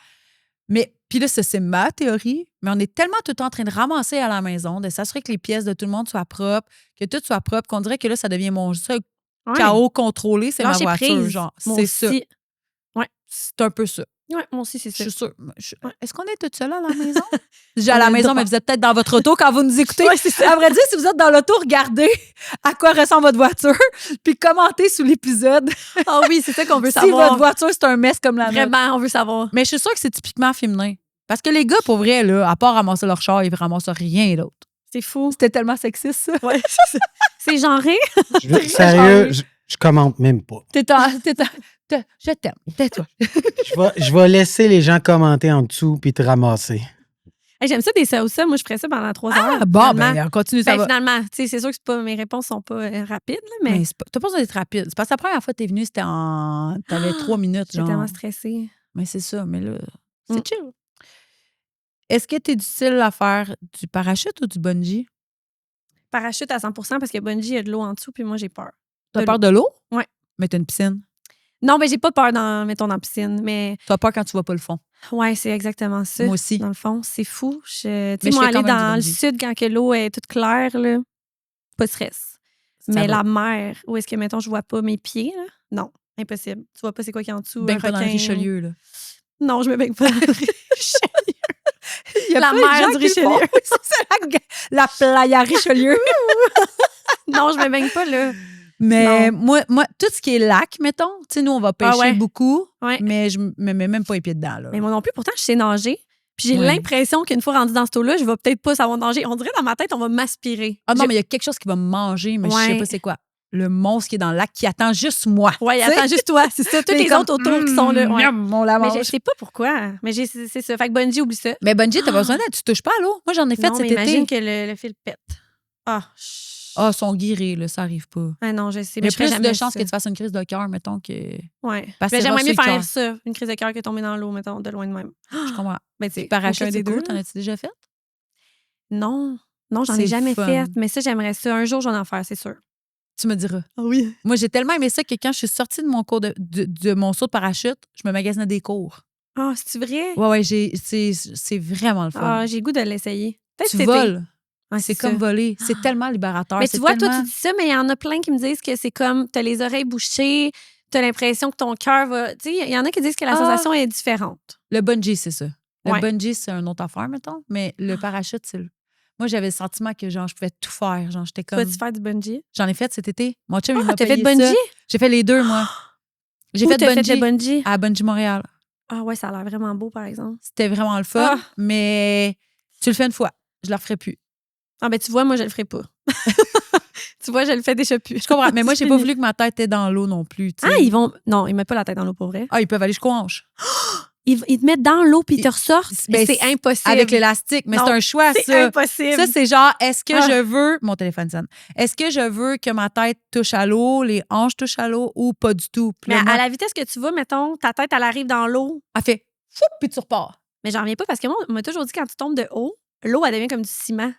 Mais, puis là, ça, c'est ma théorie, mais on est tellement tout le temps en train de ramasser à la maison, de s'assurer que les pièces de tout le monde soient propres, que tout soit propre, qu'on dirait que là, ça devient mon seul Ouais. chaos contrôlé, c'est ma Lâcher voiture. prise. Genre, Moi c'est ça. aussi. C'est un peu ça. Ouais, moi aussi, c'est Je ça. suis sûre. Ouais. Est-ce qu'on est toutes seules à la maison? J'ai On à la est maison, deux mais pas. vous êtes peut-être dans votre auto quand vous nous écoutez. Ouais, c'est ça. À vrai dire, si vous êtes dans l'auto, regardez à quoi ressemble votre voiture, puis commentez sous l'épisode Ah oui, c'est ça qu'on veut si savoir. votre voiture, c'est un mess comme la nôtre. Vraiment, on veut savoir. Mais je suis sûre que c'est typiquement féminin. Parce que les gars, pour vrai, là, à part ramasser leur char, ils ramassent rien d'autre. C'est fou. C'était tellement sexiste, ça. Ouais, c'est ça. C'est genré. Sérieux, je commente même pas. Je t'aime. Tais-toi. Je vais laisser les gens commenter en dessous puis te ramasser. Hey, j'aime ça des ça ou ça. Moi, je ferais ça pendant 3 heures. Ah, bon, finalement. ben, on continue, ça Ben, va. finalement, tu sais, c'est sûr que c'est pas, mes réponses sont pas rapides, là, mais Mais t'as pas besoin d'être rapide. C'est parce que la première fois que t'es venu, c'était en. T'avais 3 minutes, j'étais genre. tellement stressée. Mais c'est ça, mais là, Mm. c'est chill. Est-ce que t'es du style à faire du parachute ou du bungee? Parachute à 100% parce que bungee, il y a de l'eau en dessous, puis moi, j'ai peur. T'as De peur de l'eau? Ouais. Mais t'as une piscine. Non, mais j'ai pas peur mettons, dans la piscine. Mais T'as peur quand tu vois pas le fond. ouais, c'est exactement ça. Moi aussi. Dans le fond, c'est fou. Tu sais, Mais je moi, fais quand aller même du dans le bungee. sud quand que l'eau est toute claire, là, pas de stress. Ça Mais va. la mer, où est-ce que, mettons, je vois pas mes pieds, là? Non, impossible. Tu vois pas c'est quoi qui est en dessous. Ben un pas dans le requin, Richelieu, là. Non, je me baigne pas dans le Richelieu. Il y a La plein de mer gens du qui le font. Richelieu. C'est ça, la playa Richelieu. Non, je me baigne pas là. Mais moi, tout ce qui est lac, mettons, tu sais, nous, on va pêcher ouais. beaucoup, Ouais. mais je me mets même pas les pieds dedans, là. Mais moi non plus, pourtant, je sais nager. Puis j'ai Ouais. l'impression qu'une fois rendue dans ce eau-là, je vais peut-être pas savoir nager. On dirait dans ma tête, on va m'aspirer. Ah non, Je- mais il y a quelque chose qui va me manger, mais je sais Ouais. pas c'est quoi. Le monstre qui est dans le lac qui attend juste moi. Ouais, Tu sais? attends, juste toi. C'est ça. Tous Mais les comme, autres autour qui sont là. Ouais. On la Mais mange. je sais pas pourquoi. Mais c'est ça. Fait que bungee, oublie ça. Mais bungee, t'as pas besoin d'aide. Tu touches pas à l'eau. Moi, j'en ai fait Non, cet mais imagine été. que le fil pète. Ah, Ah, sont guéris, là, ça arrive pas. ah non, je sais. Il y Mais a je ferais plus jamais de chances ça. que tu fasses une crise de cœur, mettons, que. Ouais. Parce que Mais c'est j'aimerais mieux sur le faire cœur. ça, une crise de cœur que tomber dans l'eau, mettons, de loin de même. Je comprends. Ben, tu sais, Parachute, aucun des c'est cool. deux, T'en là. as-tu déjà fait? Non. Non, j'en C'est ai jamais fun. fait. Mais ça, j'aimerais ça. Un jour, j'en en faire, c'est sûr. Tu me diras. Ah oui. Moi, j'ai tellement aimé ça que quand je suis sortie de mon cours de mon saut de parachute, je me magasinais des cours. Ah, c'est vrai? Ouais, c'est vraiment le fun. Ah, j'ai le goût de l'essayer. Peut-être Tu cet été. voles. Ouais, C'est ça. comme voler. C'est tellement libérateur. Mais c'est tu vois, toi, tellement- tu dis ça, mais il y en a plein qui me disent que c'est comme, t'as les oreilles bouchées, tu as l'impression que ton cœur va. Tu sais, il y en a qui disent que la sensation est différente. Le bungee, c'est ça. Le Ouais. bungee, c'est une autre affaire, mettons. Mais le parachute, c'est. Moi, j'avais le sentiment que genre, je pouvais tout faire. Genre, j'étais Tu comme. vas-tu faire du bungee? J'en ai fait cet été. Mon chum, il m'a T'as payé fait de bungee? ça. J'ai fait les deux, moi. J'ai Où fait t'as fait bungee le bungee? à Bungee Montréal. Ah ouais, ça a l'air vraiment beau, par exemple. C'était vraiment le fun, Ah. mais tu le fais une fois. Je le referai plus. Ah ben tu vois, moi, je le ferai pas. Tu vois, je le fais déjà plus. Je comprends, mais moi, j'ai C'est pas fini. voulu que ma tête était dans l'eau non plus. tu sais. Ah, ils vont. Non, ils mettent pas la tête dans l'eau pour vrai. Ah, ils peuvent aller jusqu'aux hanches. Ils te mettent dans l'eau puis ils te ressortent. Ben, C'est impossible. Avec l'élastique, mais Non, c'est un choix, c'est ça. impossible. Ça, c'est genre, est-ce que Ah. je veux. Mon téléphone sonne. Est-ce que je veux que ma tête touche à l'eau, les hanches touchent à l'eau ou pas du tout? Puis Mais là, moi, à la vitesse que tu vas, mettons, ta tête, elle arrive dans l'eau. elle fait fou, puis tu repars. Mais j'en reviens pas parce que moi, on m'a toujours dit quand tu tombes de haut, l'eau, elle devient comme du ciment.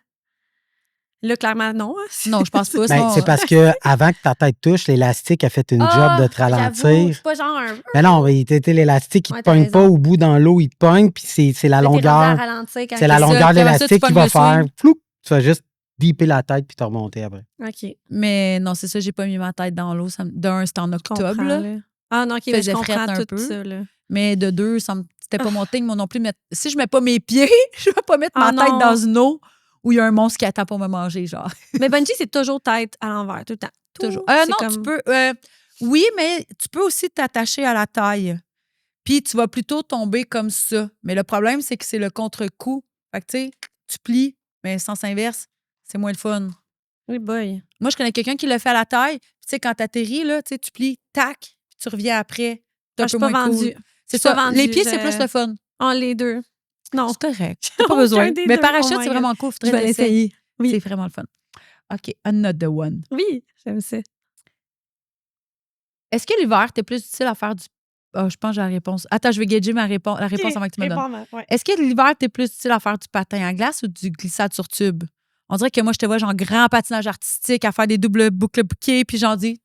Là, clairement, non. Non, je pense pas. Ben, sinon, c'est parce que avant que ta tête touche, l'élastique a fait une Ah, job de te j'avoue, ralentir. c'est pas genre un. Mais non, l'élastique, il Ouais, te t'as pogne raison. pas au bout dans l'eau, il te pogne, puis c'est la Là, t'es rendu à longueur. ralentir quand C'est la c'est ça. longueur de Puis après ça, tu l'élastique qui pognes va le faire swing. flou. Tu vas juste dipper la tête puis te remonter après. OK. Mais non, c'est ça, j'ai pas mis ma tête dans l'eau. D'un, c'était en Je octobre, comprends, là. là. Ah non, OK, mais je Faisait comprends frette un tout peu. ça, là. Mais de deux, c'était pas mon thing, moi non plus. Mais si je mets pas mes pieds, je vais pas mettre Ah ma tête non. dans une eau où il y a un monstre qui attend pour me manger, genre. Mais bungee, c'est toujours tête à l'envers, tout le temps. Toujours. C'est Non, comme- tu peux. Oui, mais tu peux aussi t'attacher à la taille. Puis tu vas plutôt tomber comme ça. Mais le problème, c'est que c'est le contre-coup. Fait que tu sais, tu plies, mais sens inverse, c'est moins le fun. Oui, boy. Moi, je connais quelqu'un qui le fait à la taille. Puis, tu sais, quand t'atterris, là, tu sais, tu plies, tac, puis tu reviens après. C'est un Ah, je suis peu pas moins cool. vendue. C'est Je suis ça. pas Les vendue, pieds, c'est plus le fun. Ah, les deux. Non. C'est correct. J'ai T'as pas aucun besoin. des Mais deux. parachute, Oh my c'est God. vraiment cool. Je vais l'essayer. Oui. C'est vraiment le fun. OK, another one. Oui, j'aime ça. Est-ce que l'hiver, t'es plus utile à faire du. Ah, je pense que j'ai la réponse. Attends, je vais gager la réponse avant que tu me donnes. Réponds-moi, ouais. Est-ce que l'hiver, t'es plus utile à faire du patin à glace ou du glissade sur tube? On dirait que moi, je te vois genre grand patinage artistique, à faire des doubles boucles bouquets, puis j'en dis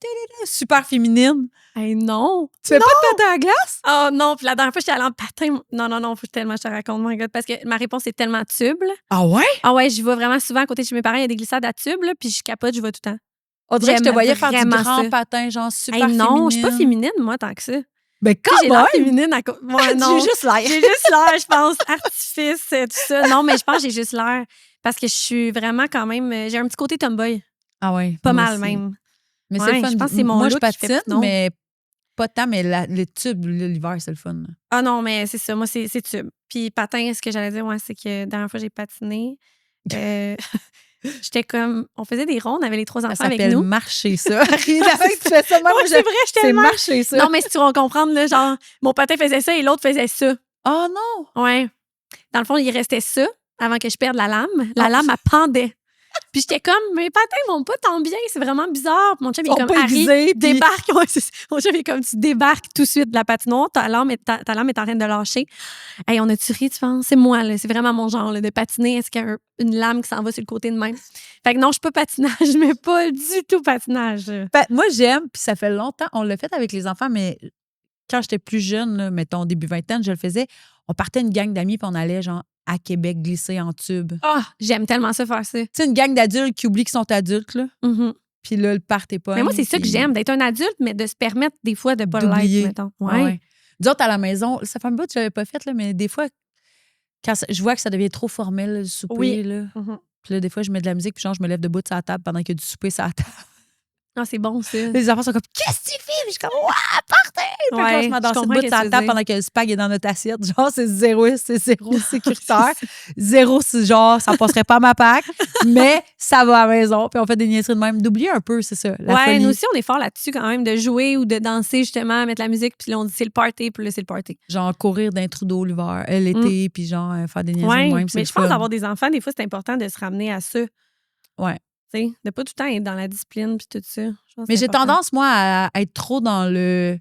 super féminine. Hey, non. Tu fais pas de patin à glace? Oh non, puis la dernière fois, j'étais allée en patin. Non, faut tellement je te raconte, my God, parce que ma réponse est tellement tube. Là. Ah ouais? Ah ouais, j'y vais vraiment souvent à côté de chez mes parents, il y a des glissades à tube, là, puis je capote, je vais tout le temps. On dirait que je te J'aime voyais faire du vraiment grand ça. patin, genre super Hey, non, je suis pas féminine. féminine, moi, tant que ça. Ben Tu sais, j'ai quand l'air même! féminine à côté. Ouais, non. J'ai juste l'air. J'ai juste l'air, je pense, artifice, tout ça. Non, mais je pense que j'ai juste l'air. Parce que je suis vraiment quand même. J'ai un petit côté tomboy. Ah ouais. Pas moi mal aussi. même. Mais c'est Ouais, le fun. je pense que c'est mon Moi, je look qui fait patine, non. mais pas tant, mais les tubes, l'hiver, c'est le fun. là. Ah non, mais c'est ça. Moi, c'est tube. Puis patin, ce que j'allais dire, ouais, c'est que la dernière fois, j'ai patiné. J'étais comme. On faisait des rondes avec les trois Ça enfants avec s'appelle nous. marcher, ça. Rien avec tu fais ça. Moi, Ouais, c'est vrai, j'étais c'est tellement. marcher, ça. Non, mais si tu vas comprendre, là, genre, mon patin faisait ça et l'autre faisait ça. Oh non! Ouais. Dans le fond, il restait ça avant que je perde la lame. La Ah. lame, elle pendait. Puis j'étais comme, mes patins vont pas tant bien, c'est vraiment bizarre. Puis mon chum, il est Ils comme, sont pas Harry, aiguisés, puis- débarque. Ouais, c'est ça. Mon chum, il est comme, tu débarques tout de suite de la patinoire, ta lame est en train de lâcher. Hey, on a-tu ri, tu penses? C'est moi, là. C'est vraiment mon genre, là, de patiner. Est-ce qu'il y a une lame qui s'en va sur le côté de même? Fait que non, je suis pas patinage, mais pas du tout patinage. Moi, j'aime, puis ça fait longtemps. On l'a fait avec les enfants, mais quand j'étais plus jeune, là, mettons début vingtaine, je le faisais. On partait une gang d'amis, puis on allait, genre, à Québec glisser en tube. Ah, j'aime tellement ça faire ça. Tu sais, une gang d'adultes qui oublient qu'ils sont adultes, là. Mhm. Puis là, le part est pas. Mais moi, c'est ça que j'aime, d'être un adulte, mais de se permettre des fois de pas D'oublier. l'être, mettons. Ouais. D'autres à la maison, ça fait un bout que je l'avais pas fait, là, mais des fois, quand je vois que ça devient trop formel, le souper, Oui. là. Mhm. Puis là, des fois, je mets de la musique, puis genre, je me lève debout de sa table pendant qu'il y a du souper sur la table. Ah, c'est bon, ça. Les enfants sont comme, qu'est-ce que tu fais? Puis je suis comme, ouah, partez! Puis là, Ouais, je me danse je debout comprends de ce que sa tu veux table dire. pendant que le spag est dans notre assiette. Genre, c'est zéro sécuritaire. Zéro, genre, ça passerait pas à ma PAC, mais ça va à la maison. Puis on fait des niaiseries de même. D'oublier un peu, c'est ça. La Ouais, folie. nous aussi, on est fort là-dessus quand même, de jouer ou de danser, justement, mettre la musique, puis là, on dit c'est le party, puis là, c'est le party. Genre, courir d'un trou d'eau l'hiver, l'été, puis genre, faire des niaiseries Ouais, de même. C'est mais le je pense fun. d'avoir des enfants, des fois, c'est important de se ramener à ça. Ouais. Tu sais, de pas tout le temps être dans la discipline, puis tout ça. Je pense que Mais c'est j'ai important. tendance, moi, à être trop dans le.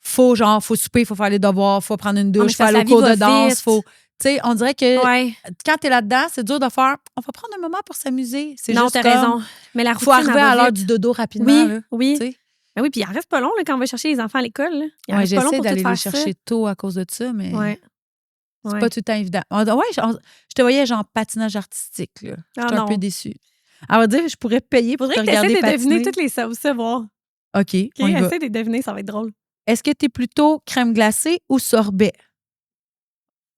Faut souper, faut faire les devoirs, faut prendre une mais douche, faut ça, aller la au cours vie de va danse, vite. faut. Tu sais, on dirait que Ouais, quand t'es là-dedans, c'est dur de faire. On va prendre un moment pour s'amuser. C'est non, juste t'as comme, raison. Mais la routine, faut arriver elle va à l'heure vite. du dodo rapidement. Oui, Là, oui. tu sais. Ben oui, puis il en reste pas long là, quand on va chercher les enfants à l'école. Là. Il en Ouais, reste pas long j'essaie pour tout d'aller faire les chercher tôt à cause de ça, mais ça. Ouais. c'est Ouais. pas tout le temps évident. Ouais, je te voyais genre patinage artistique. Là. Ah J'étais un non. peu déçue. À vrai dire, je pourrais payer pour Faudrait te que tu essaies regarder de deviner patiner. toutes les sauces, voir. OK, OK, on y va. essaie de deviner, ça va être drôle. Est-ce que tu es plutôt crème glacée ou sorbet?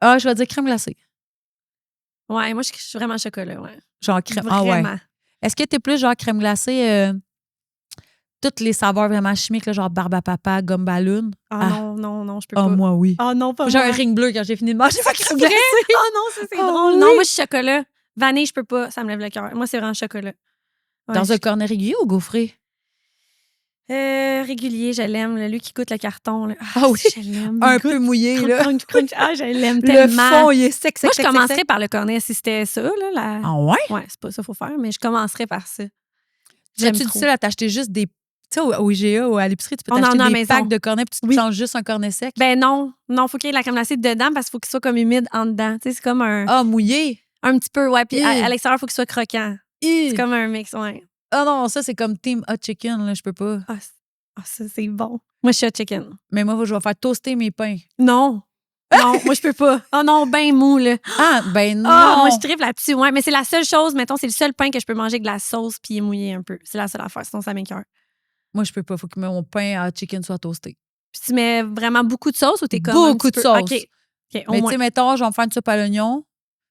Ah, je vais dire crème glacée. Ouais, moi, je suis vraiment chocolat, ouais. Genre crème. Ah ouais. Vraiment. Est-ce que tu es plus genre crème glacée, toutes les saveurs vraiment chimiques, là, genre barbe à papa, gomme ballon? Ah non, je peux Ah, pas. moi, oui. Ah non, pas J'ai moi. un ring bleu quand j'ai fini de manger ma crème Vrai? glacée. Ah non, ça, c'est Ah drôle. oui. Non, moi, je suis chocolat. Vanille, je peux pas. Ça me lève le cœur. Moi, c'est vraiment chocolat. Ouais, Dans un cornet régulier ou gaufré? régulier, je l'aime. Lui qui goûte le carton. Là. Ah oui. Je l'aime. Un Il goûte peu mouillé, crunch, là. crunch, crunch. Ah, je l'aime Le tellement. fond, il est sec, Moi, sec, je sec, commencerais sec. par le cornet si c'était ça. Là, Ah ouais? Ouais, c'est pas ça qu'il faut faire, mais je commencerais par ça. Serais-tu J'aime trop. difficile à t'acheter juste des... Tu sais, au IGA ou à l'épicerie, tu peux On en t'acheter a à des maison. packs de cornets puis tu te Oui. changes juste un cornet sec? Ben non, faut qu'il y ait de la crème glacée dedans parce qu'il faut qu'il soit comme humide en dedans. Tu sais, c'est comme un Mouillé? petit peu, ouais. Puis à Hi. l'extérieur, il faut qu'il soit croquant. Hi. C'est comme un mix, ouais. Ah non, ça, c'est comme Team Hot Chicken, là, je peux pas. Ça, c'est bon. Moi, je suis hot chicken. Mais moi, je vais faire toaster mes pains. Non. Non, moi, je peux pas. Oh non, ben mou, là. Ah, ben non! Ah, moi, je tripe là-dessus. Ouais, mais c'est la seule chose, mettons, c'est le seul pain que je peux manger avec de la sauce puis il est mouillé un peu. C'est la seule affaire, sinon ça m'écoeure. Moi, je peux pas. Faut que mon pain à chicken soit toasté. Puis tu mets vraiment beaucoup de sauce ou t'es comme Beaucoup un petit de peu... sauce. OK, au Mais tu moins. sais, mettons, je vais me faire une soupe à l'oignon,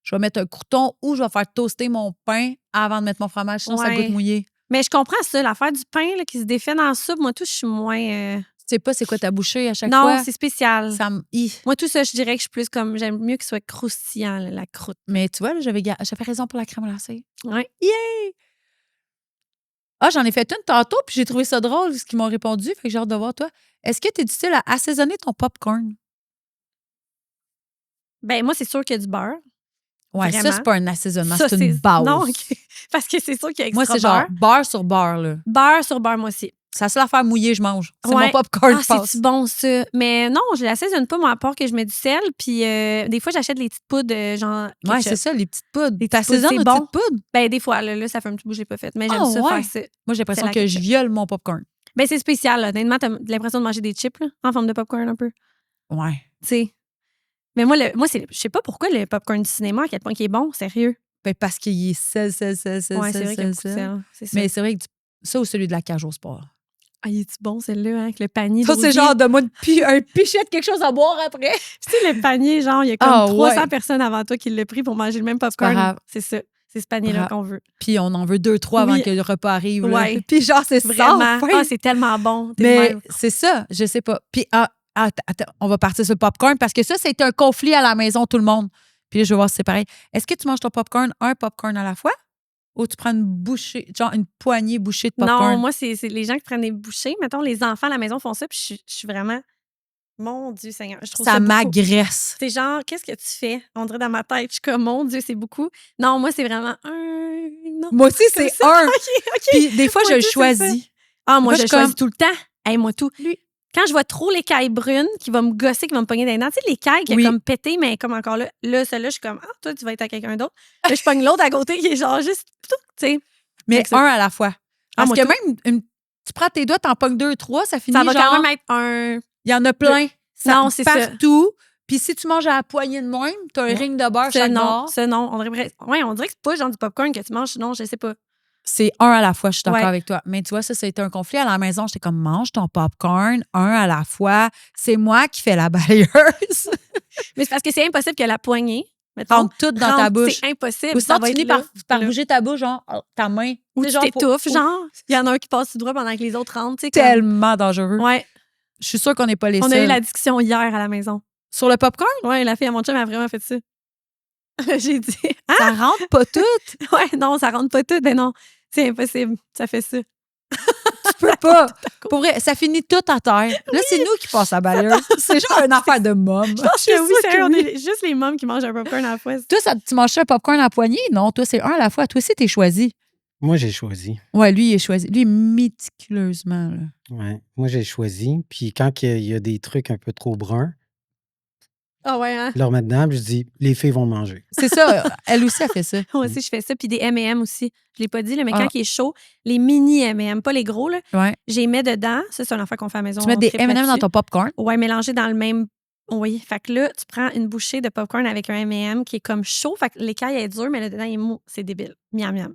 je vais mettre un croûton ou je vais faire toaster mon pain avant de mettre mon fromage, sinon ça Ouais. goûte mouillé. Mais je comprends ça, l'affaire du pain là, qui se défait dans la soupe. Moi, tout, je suis moins... Tu sais pas c'est quoi ta bouchée à chaque Non, fois? c'est spécial. Ça me... Moi, tout ça, je dirais que je suis plus comme... J'aime mieux qu'il soit croustillant, là, la croûte. Mais tu vois, là, j'avais raison pour la crème glacée. Ouais. Yay! Ah, j'en ai fait une tantôt, puis j'ai trouvé ça drôle, ce qu'ils m'ont répondu. Fait que j'ai hâte de voir, toi. Est-ce que tu es du style à assaisonner ton popcorn? Ben moi, c'est sûr qu'il y a du beurre. Ouais, Vraiment. ça, c'est pas un assaisonnement, Ça, c'est une base. Non, OK. Parce que c'est sûr qu'il y a extra Moi, c'est beurre. genre beurre sur beurre, là. Beurre sur beurre, moi aussi. Ça se la faire mouiller, je mange. C'est Ouais. mon popcorn Ah, passe. c'est bon, ça. Mais non, je l'assaisonne pas, moi, à part que je mets du sel. Puis des fois, j'achète les petites poudres, genre. Ouais, ketchup. c'est ça, les petites poudres. Les petites T'assaisonnes poudres, les c'est bon. petites poudres? Ben, des fois, là, ça fait un petit bout que je l'ai pas fait. Mais j'aime Ah, ça ouais. faire ça. Moi, j'ai l'impression C'est la que je ketchup. viole mon popcorn. Ben, c'est spécial, là. Honnêtement, t'as l'impression de manger des chips, là, en forme de popcorn, un peu. Ouais. Tu sais. Mais moi, je sais pas pourquoi le popcorn du cinéma, à quel point il est bon, sérieux. Ben, parce qu'il est sel. Ouais, c'est vrai qu'il y a beaucoup de sel. C'est ça. Mais c'est vrai que ça ou celui de la cage au sport. Ah, il est-tu bon, celle-là, hein, avec le panier. Ça, c'est d'Olivier? genre de moi un pichet de quelque chose à boire après. Tu sais, le panier, genre, il y a comme Ah, 300 ouais. personnes avant toi qui l'ont pris pour manger le même pas popcorn. grave. C'est ça. C'est ce panier-là qu'on veut. Puis on en veut 2-3 avant Oui. que le repas arrive. Là. Ouais. Puis genre, c'est Vraiment. ça. Ah, c'est tellement bon. T'es de Mais même. c'est ça, je sais pas. Puis attends, on va partir sur le popcorn parce que ça, c'est un conflit à la maison, tout le monde. Puis là, je vais voir si c'est pareil. Est-ce que tu manges ton popcorn un popcorn à la fois ou tu prends une bouchée, genre une poignée bouchée de popcorn? Non, moi, c'est les gens qui prennent des bouchées. Mettons, les enfants à la maison font ça, puis je suis vraiment... Mon Dieu Seigneur, je trouve ça ça beaucoup. m'agresse. C'est genre, qu'est-ce que tu fais? On dirait dans ma tête, je suis comme, mon Dieu, c'est beaucoup. Non, moi, c'est vraiment un... Non. Moi aussi, Comme c'est ça. un. OK. Puis des fois, Moi, je le tout, c'est choisis. Ah, moi, Moi, je je choisis comme- tout le temps. Hey, moi, tout. Lui. Quand je vois trop l'écaille brune qui va me gosser, qui va me pogner dans les dents, tu sais, l'écaille qui Oui. est comme pété, mais comme encore là, celle-là, je suis comme, ah, toi, tu vas être à quelqu'un d'autre. Là, je pogne l'autre à côté qui est genre juste, tu sais. Mais Fait que ça- un à la fois. Parce moi, que tout. même, tu prends tes doigts, t'en pognes 2, 3, ça finit Ça va genre... quand même être un. Il y en a plein. Non, c'est ça. partout. Puis si tu manges à la poignée de même, t'as un Ouais. ring de beurre Ça, chaque non. bord. Ça, non. On dirait que c'est pas genre du popcorn que tu manges, non, je sais pas. C'est un à la fois, je suis d'accord Ouais. avec toi. Mais tu vois, ça a été un conflit à la maison. J'étais comme, mange ton popcorn, un à la fois. C'est moi qui fais la balayeuse. Mais c'est parce que c'est impossible que la poignée, mettons, Rentre tout dans ta rentre, bouche. C'est impossible. Ou ça sinon, va tu être finis là, par là. bouger ta bouche, genre, ta main. Ou Tu tu sais, genre, t'étouffes, pour- genre. Il y en a un qui passe tout droit pendant que les autres rentrent, tu sais. comme- Tellement dangereux. Ouais. Je suis sûre qu'on n'est pas les On a seuls. eu la discussion hier à la maison. Sur le popcorn, Ouais, la fille à mon chum a vraiment fait ça. J'ai dit, ah, ça rentre pas tout. ouais, non, ça rentre pas tout. Ben non, c'est impossible. Ça fait ça. Tu peux pas. Pour vrai, ça finit tout à terre. Là, c'est nous qui passons à la balayeuse. C'est genre une affaire de môme. Je pense que oui, sérieux, on est juste les mômes qui mangent un popcorn à la fois. Toi, tu manges un popcorn à la poignée? Non, toi, c'est un à la fois. Toi aussi, t'es choisi. Moi, j'ai choisi. Ouais, lui, il est choisi. Lui, méticuleusement. Là. Ouais. Moi, j'ai choisi. Puis quand il y a des trucs un peu trop bruns, Ah ouais, hein? je leur mets dedans, puis je dis, les filles vont manger. C'est ça. Elle aussi a fait ça. Moi aussi, je fais ça. Puis des M&M aussi. Je l'ai pas dit, là, mais Ah. quand il est chaud, les mini M&M, pas les gros, là, Ouais. j'y mets dedans. Ça, c'est une affaire qu'on fait à la maison. Tu mets on des tripe M&M dans là-dessus. ton popcorn. Ouais, mélangé dans le même. Oui. Fait que là, tu prends une bouchée de popcorn avec un M&M qui est comme chaud. Fait que l'écaille est dure, mais le dedans est mou. C'est débile. Miam, miam.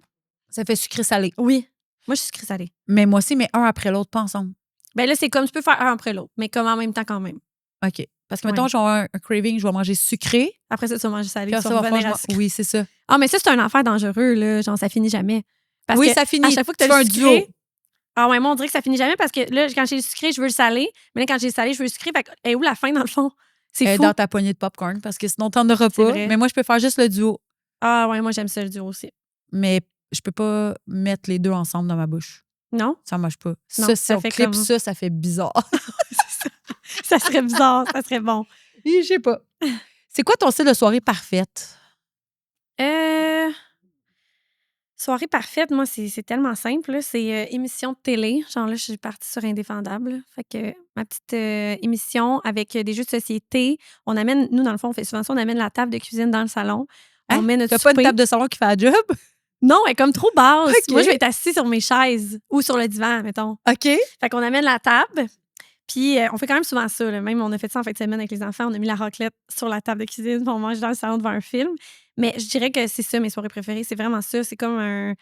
Ça fait sucré-salé. Oui. Moi, je suis sucré salé. Mais moi aussi, mais un après l'autre, pas ensemble. Ben là, c'est comme tu peux faire un après l'autre, mais comme en même temps quand même. OK. Parce que, mettons, Ouais. je vais avoir un craving, je vais manger sucré. Après ça, tu vas manger salé. Puis Tu ça vas va revenir faire, à sucré. oui, c'est ça. Ah, mais ça, c'est un affaire dangereux, là. Genre, ça finit jamais. Parce Oui, que ça finit. à chaque fois que Tu tu as fais le un sucré... duo. Ah ouais, moi, on dirait que ça finit jamais parce que là, quand j'ai le sucré, je veux le salé. Mais là, quand j'ai le salé, je veux le sucré. Fait que, et où la fin, dans le fond? C'est fou. Dans ta poignée de popcorn, parce que sinon, t'en auras C'est pas. vrai. Mais moi, je peux faire juste le duo. Ah ouais, moi, j'aime ça, le duo aussi. Mais je peux pas mettre les deux ensemble dans ma bouche. Non? Ça marche pas. Non, ça, si ça on fait clip comme- ça fait bizarre. Ça serait bizarre, ça serait bon. Je sais pas. C'est quoi ton style de soirée parfaite? Soirée parfaite, moi, c'est tellement simple. Là. C'est émission de télé. Genre là, je suis partie sur Indéfendable. Là. Fait que ma petite émission avec des jeux de société. On amène, nous, dans le fond, on fait souvent ça, on amène la table de cuisine dans le salon. On Hein? met notre T'as pas une souper. table de salon qui fait la job? Non, elle est comme trop basse. Ok. Moi, je vais être assise sur mes chaises ou sur le divan, mettons. OK. Fait qu'on amène la table. Puis on fait quand même souvent ça. Là. Même on a fait ça en fin de semaine avec les enfants. On a mis la raclette sur la table de cuisine. Puis on mange dans le salon devant un film. Mais je dirais que c'est ça, mes soirées préférées. C'est vraiment ça. C'est comme un...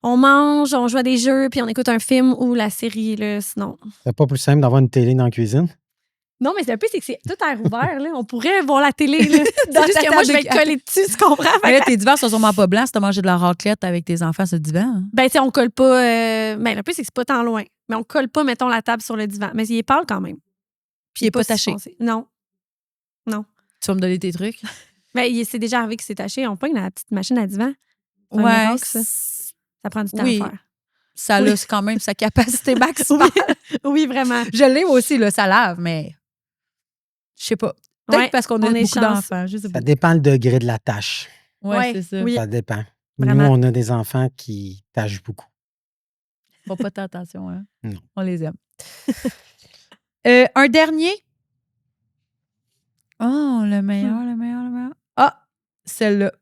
On mange, on joue à des jeux, puis on écoute un film ou la série. Là, sinon... C'est pas plus simple d'avoir une télé dans la cuisine. Non, mais c'est un peu, c'est que c'est tout air ouvert. Là. On pourrait voir la télé. Là. Dans C'est juste ta que moi, je table vais de- être collée dessus, tu comprends? Mais là, tes divans sont sûrement pas blancs si t'as mangé de la raclette avec tes enfants sur le divan. Hein? Ben, tu sais, on colle pas... Ben, le plus, c'est que c'est pas tant loin. Mais on colle pas, mettons, la table sur le divan. Mais il est pâle quand même. Puis il est pas si taché. foncé. Non. Tu vas me donner tes trucs? Ben, c'est déjà arrivé que c'est taché. On pogne la petite machine à divan. C'est un Ouais. miracle, ça. Ça prend du temps Oui. à faire. Ça Oui. a quand même sa capacité maximale. Oui, vraiment. Je l'ai aussi, là, ça lave, mais je sais pas. Peut-être Ouais, parce qu'on a on est beaucoup chanceux. d'enfants. Je sais pas. Ça dépend le degré de la tâche. Ouais, Ouais, c'est ça. oui. Ça dépend. Vraiment. Nous, on a des enfants qui tâchent beaucoup. Faut pas de attention, hein? Non. On les aime. Un dernier. Oh, le meilleur, le meilleur, le meilleur. Ah, celle-là.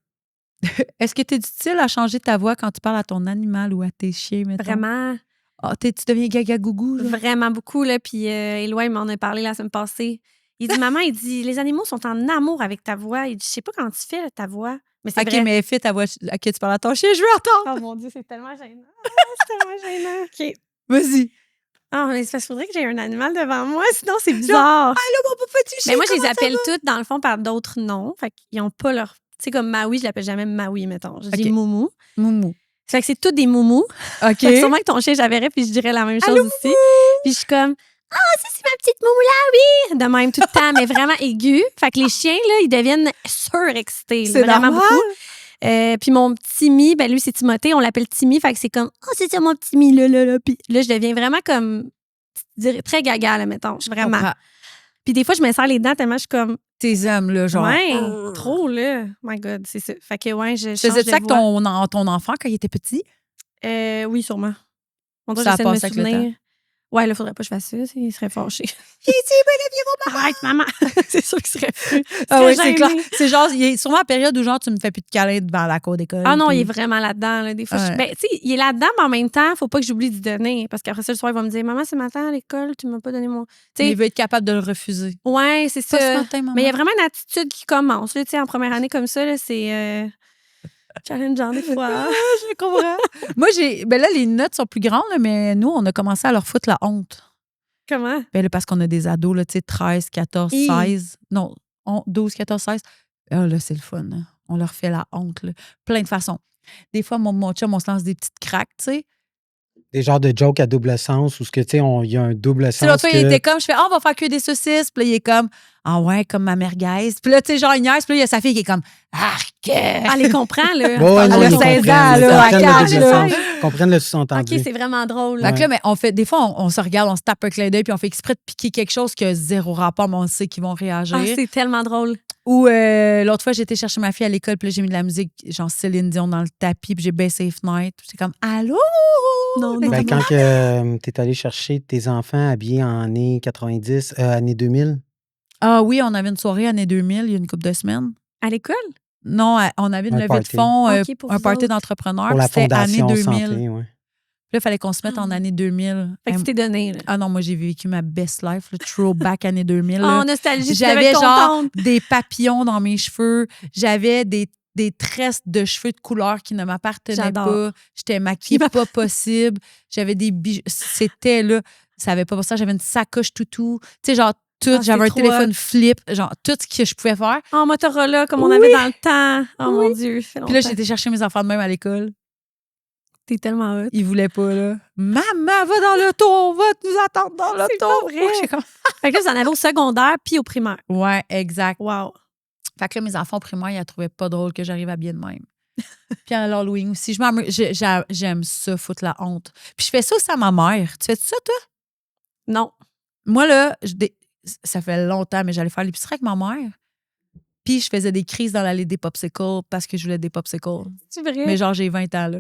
Est-ce que tu es du style à changer ta voix quand tu parles à ton animal ou à tes chiens, mettons? Vraiment, Ah, tu deviens gaga-gougou, genre? vraiment beaucoup. Là. Puis Éloi, il m'en a parlé la semaine passée. Il dit, maman, il dit, les animaux sont en amour avec ta voix. Il dit, je sais pas comment tu fais là, ta voix. Mais c'est OK, vrai. mais fais ta voix à qui tu parles à ton chien, je veux entendre. Oh mon Dieu, c'est tellement gênant. C'est tellement gênant. OK. Vas-y. Ah, mais c'est parce qu'il faudrait que j'ai un animal devant moi, sinon c'est bizarre. Allô, mon petit chien, Mais moi, je les comment ça appelle va? toutes, dans le fond, par d'autres noms. Fait qu'ils n'ont pas leur... Tu sais, comme Maui, je l'appelle jamais Maui, mettons. Je dis OK. Moumou. Moumou. Fait que c'est tous des Moumous. OK. Fait que sûrement que ton chien, j'avais puis je dirais la même chose Allô, aussi. Puis je suis comme, ah, ça, c'est ma petite Moumou là, oui! De même, tout le temps, mais vraiment aigu. Fait que les chiens, là, ils deviennent surexcités. là, C'est vraiment normal. beaucoup. Puis mon petit Mi, ben lui, c'est Timothée, on l'appelle Timmy. Fait que c'est comme, oh, c'est ça mon petit Mi, là. Puis là, je deviens vraiment comme, très gaga, là, mettons. Vraiment. Comprends. Puis des fois, je me serre les dents tellement je suis comme, Tes hommes, là, genre. ouais, trop, là. My God, c'est ça. Fait que, ouais, je change Faisais-tu de ça avec voix. ton enfant quand il était petit? Oui, sûrement. On dirait Ça que j'essaie de me passe avec le souvenir. Ouais, là, faudrait pas que je fasse ça. Il serait fâché. Il dit, Arrête, maman! c'est sûr qu'il serait fou. ah oui, c'est gêné. clair. C'est genre, il est sûrement en période où genre, tu me fais plus de câlins devant la cour d'école. Ah non, puis- il est vraiment là-dedans. Là. Des fois, Ouais. ben, tu sais, il est là-dedans, mais en même temps, faut pas que j'oublie d'y donner. Parce qu'après ça, le soir, il va me dire, maman, ce matin à l'école, tu m'as pas donné mon. Tu sais, Il veut être capable de le refuser. ouais, c'est Pas ce ça. matin, maman. Mais il y a vraiment une attitude qui commence. Là, tu sais, en première année comme ça, là, c'est challengeant des fois. Je comprends. Moi, ben là, les notes sont plus grandes, là, mais nous, on a commencé à leur foutre la honte. Comment? Ben là, parce qu'on a des ados, là, tu sais, 13, 14, Hi. 16. Non, 12, 14, 16. Ah, là, c'est le fun. Hein. On leur fait la honte, là. Plein de façons. Des fois, mon chum, on se lance des petites craques, tu sais. Des genres de jokes à double sens où ce que tu sais, il y a un double Tu sais, sens. l'autre fois, il que- était comme, je fais, on va faire cuire des saucisses. Puis là, il est comme, ah ouais, comme ma merguez. Puis là, tu sais, genre, il niaise. Puis là, il y a sa fille qui est comme, arc. Elle les comprend, là. Ouais, ouais, non, Elle a ils 16 comprennent, ans, ils là, à comprennent le quatre, double là. sens. Ils comprennent le sous-entendu. OK, c'est vraiment drôle. Fait que là, mais on fait, des fois, on se regarde, on se tape un clin d'œil, puis on fait exprès de piquer quelque chose qui a zéro rapport, mais on sait qu'ils vont réagir. Ah, c'est tellement drôle. Ou l'autre fois, j'étais chercher ma fille à l'école, puis là, j'ai mis de la musique, genre Céline Dion dans le tapis, puis j'ai baissé les fenêtres. Puis j'étais comme, allô? Non, Mais non. Ben, comment- quand tu es allé chercher tes enfants habillés en années 90, années 2000, Ah oui, on avait une soirée année 2000, il y a une couple de semaines. À l'école? Non, on avait une Un levée party. de fonds, OK, pour un vous party autres. d'entrepreneurs, pour puis la c'était année Fondation 2000. Santé. Ouais. Puis là, il fallait qu'on se mette en année 2000. Fait que tu t'es donné, là. Ah non, moi, j'ai vécu ma best life, le throwback année 2000. là. Oh, nostalgie, tu devais J'avais être genre contente. des papillons dans mes cheveux. J'avais des des tresses de cheveux de couleur qui ne m'appartenaient J'adore. pas. J'étais maquillée pas possible. J'avais des bijoux. C'était là. Ça avait pas pour ça. J'avais une sacoche toutou. Tu sais, genre, tout. Ah, J'avais un c'est trop téléphone flip. Genre, tout ce que je pouvais faire. En Motorola, comme on avait dans le temps. Oh mon Dieu, ça fait Puis là, longtemps. j'étais chercher mes enfants de même à l'école. T'es tellement hot. Ils voulaient pas, là. Maman, va dans l'auto. On va nous attendre dans l'auto. C'est pas vrai. J'étais comme- Fait que là, vous en avez au secondaire puis au primaire. Ouais, exact. Wow. Fait que là, mes enfants primaires, ils la trouvaient pas drôle que j'arrive habillée de même. Puis à l'Halloween aussi, j'aime ça, foutre la honte. Puis je fais ça aussi à ma mère. Tu fais ça, toi? Non. Moi, là, ça fait longtemps, mais j'allais faire l'épicerie avec ma mère. Puis je faisais des crises dans l'allée des popsicles parce que je voulais des popsicles. C'est vrai? Mais genre, j'ai 20 ans, là.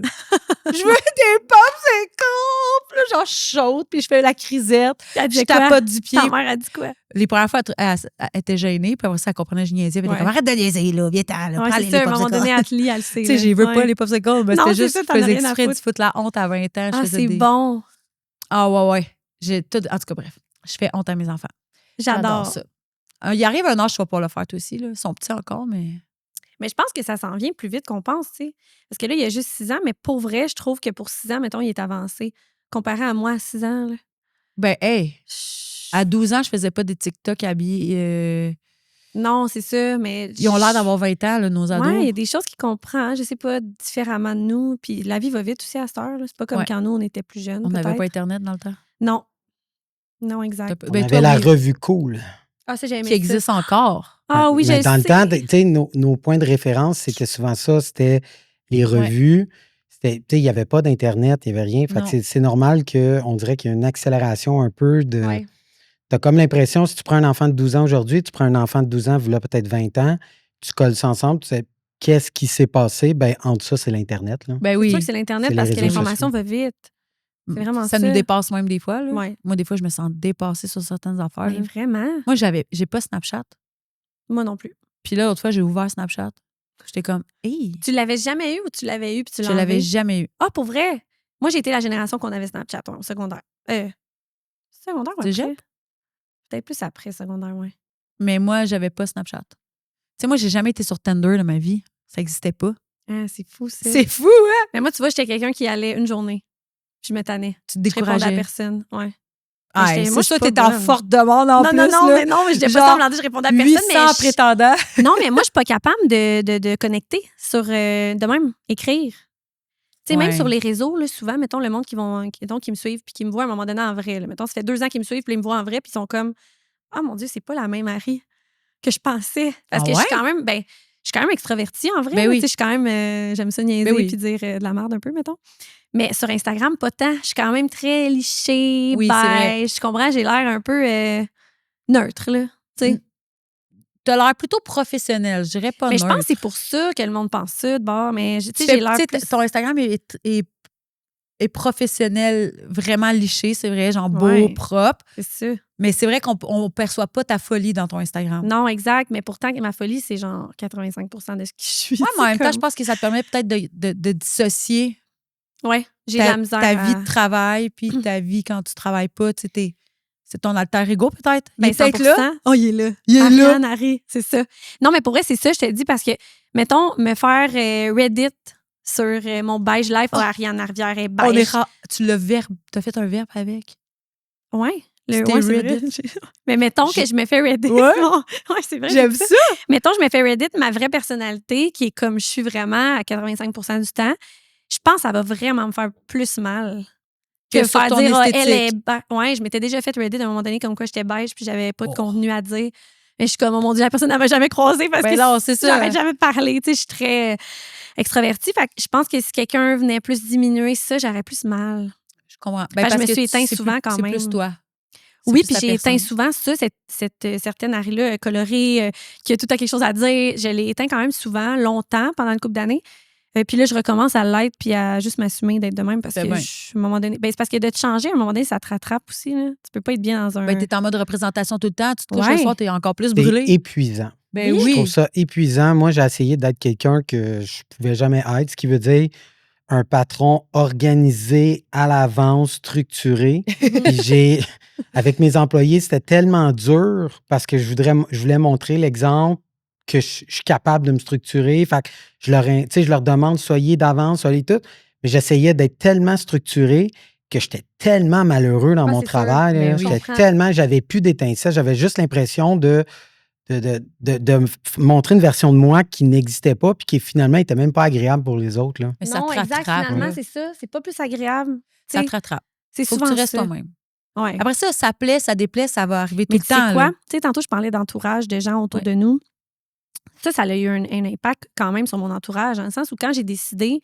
Je veux des popsicles! Puis là, genre, je saute, puis je fais la crisette. Elle Je dit quoi? tapote du pied. Ta mère a dit quoi? Les premières fois, elle était gênée, puis après ça, elle comprenait que je niaisais. Puis elle était Ouais. comme, arrête de niaiser, là, viens-t'en, là, Ouais, prends c'est les ça, à un moment popsicles. donné, Atli, elle le sait. Tu sais, là. j'y veux Ouais. pas les popsicles, mais Non, c'était c'est juste ça, que t'en je as faisais rien à exprès de foutre. foutre la honte à 20 ans. Je Ah, faisais c'est des... bon. Ah ouais. J'ai tout... En tout cas, bref, je fais honte à mes enfants. J'adore. ça. Il arrive un âge, tu vas pas le faire toi aussi. Là. Ils sont petits encore, mais... Mais je pense que ça s'en vient plus vite qu'on pense, tu sais. Parce que là, il y a juste 6 ans, mais pour vrai, je trouve que pour 6 ans, mettons, il est avancé. Comparé à moi à 6 ans, là. Ben, hey, à 12 ans, je faisais pas des TikTok habillés... Non, c'est ça, mais... Ils ont l'air d'avoir 20 ans, là, nos ados. Ouais, il y a des choses qu'ils comprennent, je sais pas, différemment de nous. Puis la vie va vite aussi à cette heure, là. C'est pas comme Ouais. quand nous, on était plus jeunes, On n'avait peut-être. pas Internet dans le temps. Non. Non, exact. On Ben, avait toi, la oui, revue Cool. Ah, ça, j'ai aimé qui ça. existe encore. Ah oui, Mais je dans le sais. temps, tu sais, nos points de référence, c'était souvent ça, c'était les revues. Tu sais, il n'y avait pas d'Internet, il n'y avait rien. Fait que Non. c'est normal qu'on dirait qu'il y a une accélération un peu de. Ouais. Tu as comme l'impression, si tu prends un enfant de 12 ans aujourd'hui, tu prends un enfant de 12 ans, voilà peut-être 20 ans, tu colles ça ensemble, tu sais, qu'est-ce qui s'est passé? Ben, entre ça, c'est l'Internet. Là. Ben C'est oui. sûr que c'est l'Internet C'est parce les que réseaux l'information sociaux. va vite. C'est vraiment ça ça. nous dépasse même des fois. Là. Ouais. Moi, des fois, je me sens dépassée sur certaines affaires. Mais là. vraiment? Moi, j'ai pas Snapchat. Moi non plus. Puis là, l'autre fois, j'ai ouvert Snapchat. J'étais comme, hey, Tu l'avais jamais eu ou tu l'avais eu puis tu l'as je l'avais enlevé? jamais eu. Ah, pour vrai? Moi, j'ai été la génération qu'on avait Snapchat au secondaire. Secondaire ou Cégep? après? Peut-être plus après secondaire, ouais. Mais moi, j'avais pas Snapchat. Tu sais, moi, j'ai jamais été sur Tinder de ma vie. Ça n'existait pas. Ah, c'est fou, ça. C'est fou, hein? Mais moi, tu vois, j'étais quelqu'un qui allait une journée. Je me tannais. Tu te Je répondais à décourageais. personne. Ouais. Ah, j'étais- c'est moi, je ça, suis pas t'es en bonne. forte demande en Non, plus. non, non, là. mais non, mais je n'étais pas Genre, semblant dire je répondais à personne. 800 mais prétendants. Non, mais moi, je suis pas capable de connecter sur de même, écrire. Tu sais, même Ouais. sur les réseaux, là, souvent, mettons, le monde qui me suivent puis qui me voit à un moment donné en vrai. Là. Mettons, ça fait 2 ans qu'ils me suivent puis ils me voient en vrai puis ils sont comme « Ah, mon Dieu, c'est pas la même Harry que je pensais. » Parce Ah que je ouais? suis quand même extravertie en vrai. Ben là. oui. Tu sais, je suis quand même, j'aime ça niaiser Ben oui. puis dire de la merde un peu, mettons. Mais sur Instagram, pas tant. Je suis quand même très lichée, Oui, c'est vrai. beige. Je comprends, j'ai l'air un peu neutre, là. Tu sais. T'as l'air plutôt professionnel, je dirais pas Mais je pense neutre. que c'est pour ça que le monde pense ça de bord. Mais tu sais, Tu j'ai fais- l'air tu sais, plus... ton Instagram est professionnel, vraiment liché, c'est vrai, genre beau, Ouais. propre. C'est ça. Mais c'est vrai qu'on perçoit pas ta folie dans ton Instagram. Non, exact. Mais pourtant, ma folie, c'est genre 85 de ce que je suis. Ouais, mais en C'est même temps, comme- je pense que ça te permet peut-être de dissocier Ouais, j'ai de ta, la misère. ta à- vie de travail puis ta vie quand tu travailles pas. Tu sais, c'est ton alter ego peut-être. Il Ben, est peut-être 100%. là. Oh, il est là. Il est Ariane, là. Harry, c'est ça. Non, mais pour vrai, c'est ça, je te dis, parce que, mettons, me faire Reddit sur mon beige life, Ariane Rivière est On est beige. tu l'as verbe. T'as fait un verbe avec. Ouais. C'était ouais, c'est Reddit. vrai. Mais mettons que je me fais Reddit. Ouais. Ouais, c'est vrai. J'aime c'est ça. Mettons, je me fais Reddit, ma vraie personnalité, qui est comme je suis vraiment à 85 du temps, je pense que ça va vraiment me faire plus mal que sur faire ton dire, elle esthétique. est... Ouais, je m'étais déjà fait Reddit à un moment donné comme quoi j'étais beige puis j'avais pas de Oh. contenu à dire. Mais je suis comme, oh mon Dieu, la personne n'avait jamais croisé parce Ben que non, c'est ça. j'arrête jamais de parler. Tu sais, je suis très extravertie. Fait que je pense que si quelqu'un venait plus diminuer ça, j'aurais plus mal. Je comprends. Parce que je me que suis éteint c'est souvent plus- quand c'est même. plus toi. C'est Oui, plus puis ta j'ai éteint personne. souvent ça, cette certaine Harry-là colorée, qui a tout à quelque chose à dire. Je l'ai éteint quand même souvent, longtemps, pendant une couple d'années. Puis là, je recommence à l'être puis à juste m'assumer d'être de même parce que, C'est bien. à un moment donné, ben, c'est parce que de te changer, à un moment donné, ça te rattrape aussi. Là. Tu peux pas être bien dans un... Ben, t'es en mode représentation tout le temps. Tu te couches Ouais. le soir, t'es encore plus C'est brûlé. épuisant. Ben Je oui. trouve ça épuisant. Moi, j'ai essayé d'être quelqu'un que je pouvais jamais être, ce qui veut dire un patron organisé, à l'avance, structuré. Puis avec mes employés, c'était tellement dur parce que je voulais montrer l'exemple que je suis capable de me structurer. Fait que je leur demande, soyez d'avance, soyez tout. Mais j'essayais d'être tellement structuré que j'étais tellement malheureux dans mon c'est sûr. travail. Ben là. oui. Je comprends. J'avais plus d'étincelles. J'avais juste l'impression de me montrer une version de moi qui n'existait pas puis qui finalement n'était même pas agréable pour les autres. Là. Mais ça Non, te exact. rattrape. Finalement, là. c'est ça. C'est pas plus agréable. Ça Tu te sais, rattrape. c'est Faut que souvent tu restes ça. toi-même. Ouais. Après ça plaît, ça déplaît, ça va arriver tout Mais le tu sais temps. quoi? là. Tu sais, tantôt, je parlais d'entourage, de gens autour Ouais. de nous. Ça a eu un impact quand même sur mon entourage, dans le sens où quand j'ai décidé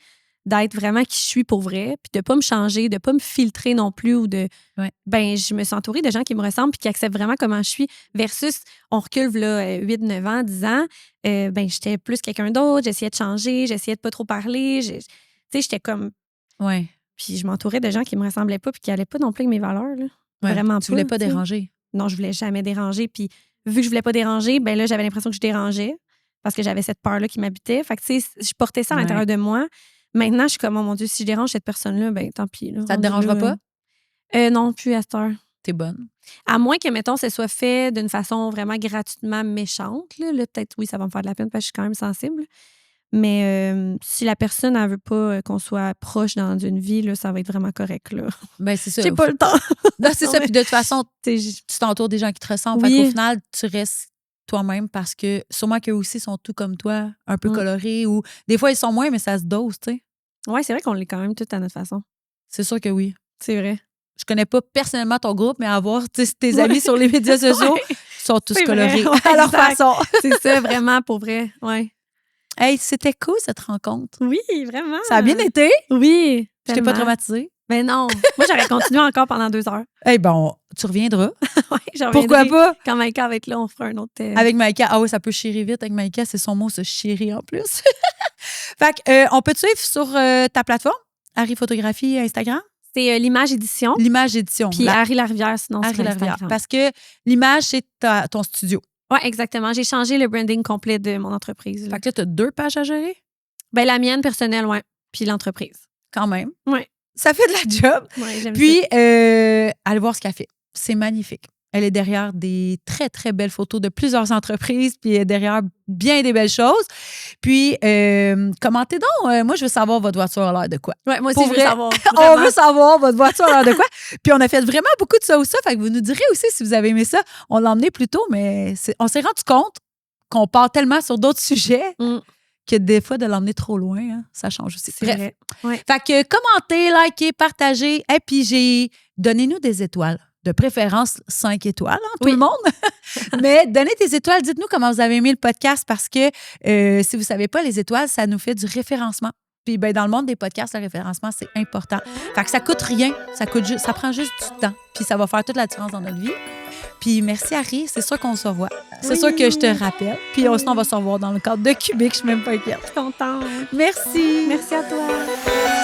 d'être vraiment qui je suis pour vrai, puis de pas me changer, de pas me filtrer non plus, ou de... Ouais. Ben, je me suis entourée de gens qui me ressemblent puis qui acceptent vraiment comment je suis, versus, on recule, là, 8, 9 ans, 10 ans, ben, j'étais plus quelqu'un d'autre, j'essayais de changer, j'essayais de pas trop parler, tu sais, j'étais comme... Ouais. Puis je m'entourais de gens qui me ressemblaient pas puis qui allaient pas non plus avec mes valeurs, là. Ouais. Vraiment Tu voulais pas tu sais. déranger. Non, je voulais jamais déranger. Puis vu que je voulais pas déranger, ben là, j'avais l'impression que je dérangeais parce que j'avais cette peur-là qui m'habitait. Fait que, tu sais, je portais ça à Ouais. l'intérieur de moi. Maintenant, je suis comme, oh mon Dieu, si je dérange cette personne-là, ben tant pis. Là, Ça te rendu dérangera là, pas? Non, plus à cette heure. T'es bonne. À moins que, mettons, ce soit fait d'une façon vraiment gratuitement méchante. Là, peut-être, oui, ça va me faire de la peine parce que je suis quand même sensible. Mais si la personne, elle veut pas qu'on soit proche dans une vie, là, ça va être vraiment correct. Là. Ben, c'est ça. J'ai pas le temps. Non, c'est Non, ça. mais- Puis de toute façon, Tu sais, tu t'entoures des gens qui te ressemblent. Oui. Fait qu'au final, tu restes toi-même parce que sûrement qu'eux aussi sont tout comme toi, un peu colorés ou des fois, ils sont moins, mais ça se dose, tu sais. Ouais, c'est vrai qu'on l'est quand même tout à notre façon. C'est sûr que oui. C'est vrai. Je connais pas personnellement ton groupe, mais à voir tes amis sur les médias sociaux, Ouais. ils sont tous C'est vrai, colorés ouais, à leur exact. façon. C'est ça, vraiment, pour vrai. Ouais. Hey, c'était cool cette rencontre. Oui, vraiment. Ça a bien été. Oui. Je t'ai pas tellement. traumatisée. Ben non. Moi, j'aurais continué encore pendant 2 heures. Eh bon, tu reviendras. Ouais, j'en Pourquoi reviendrai. pas? Quand Maïka va être là, on fera un autre. Avec Maïka. Ah oui, ça peut chirer vite avec Maïka. C'est son mot, se chirer en plus. Fait que, on peut te suivre sur ta plateforme, Harry Photographie Instagram? C'est l'image édition. L'image édition. Puis Harry Larivière, sinon Harry sur Larivière. Instagram. Parce que l'image, c'est ton studio. Oui, exactement. J'ai changé le branding complet de mon entreprise. Là. Fait que là, tu as 2 pages à gérer, Ben, la mienne personnelle, oui. Puis l'entreprise. quand même. Oui. Ça fait de la job. Ouais, j'aime Puis, ça. allez voir ce qu'elle fait. C'est magnifique. Elle est derrière des très, très belles photos de plusieurs entreprises, puis elle est derrière bien des belles choses. Puis, commentez donc. Moi, je veux savoir votre voiture a l'air de quoi. Ouais, moi aussi, Pour je veux vrai, savoir. On Vraiment. veut savoir votre voiture a l'air de quoi. Puis, on a fait vraiment beaucoup de ça ou ça. Fait que vous nous direz aussi si vous avez aimé ça. On l'a emmené plus tôt, mais on s'est rendu compte qu'on part tellement sur d'autres sujets que des fois, de l'emmener trop loin, hein, ça change aussi. C'est Bref. vrai. Ouais. Fait que commentez, likez, partagez. Et puis, donnez-nous des étoiles. De préférence, 5 étoiles, hein, tout Oui. le monde. Mais donnez des étoiles. Dites-nous comment vous avez aimé le podcast parce que si vous ne savez pas, les étoiles, ça nous fait du référencement. Puis ben, dans le monde des podcasts, le référencement, c'est important. Fait que ça coûte rien. Ça prend juste du temps. Puis ça va faire toute la différence dans notre vie. Puis merci, Harry. C'est sûr qu'on se revoit. C'est sûr que je te rappelle. Puis sinon, on va se revoir dans le cadre de Cubique. Je suis même pas inquiète. Je suis contente. Merci. Merci à toi.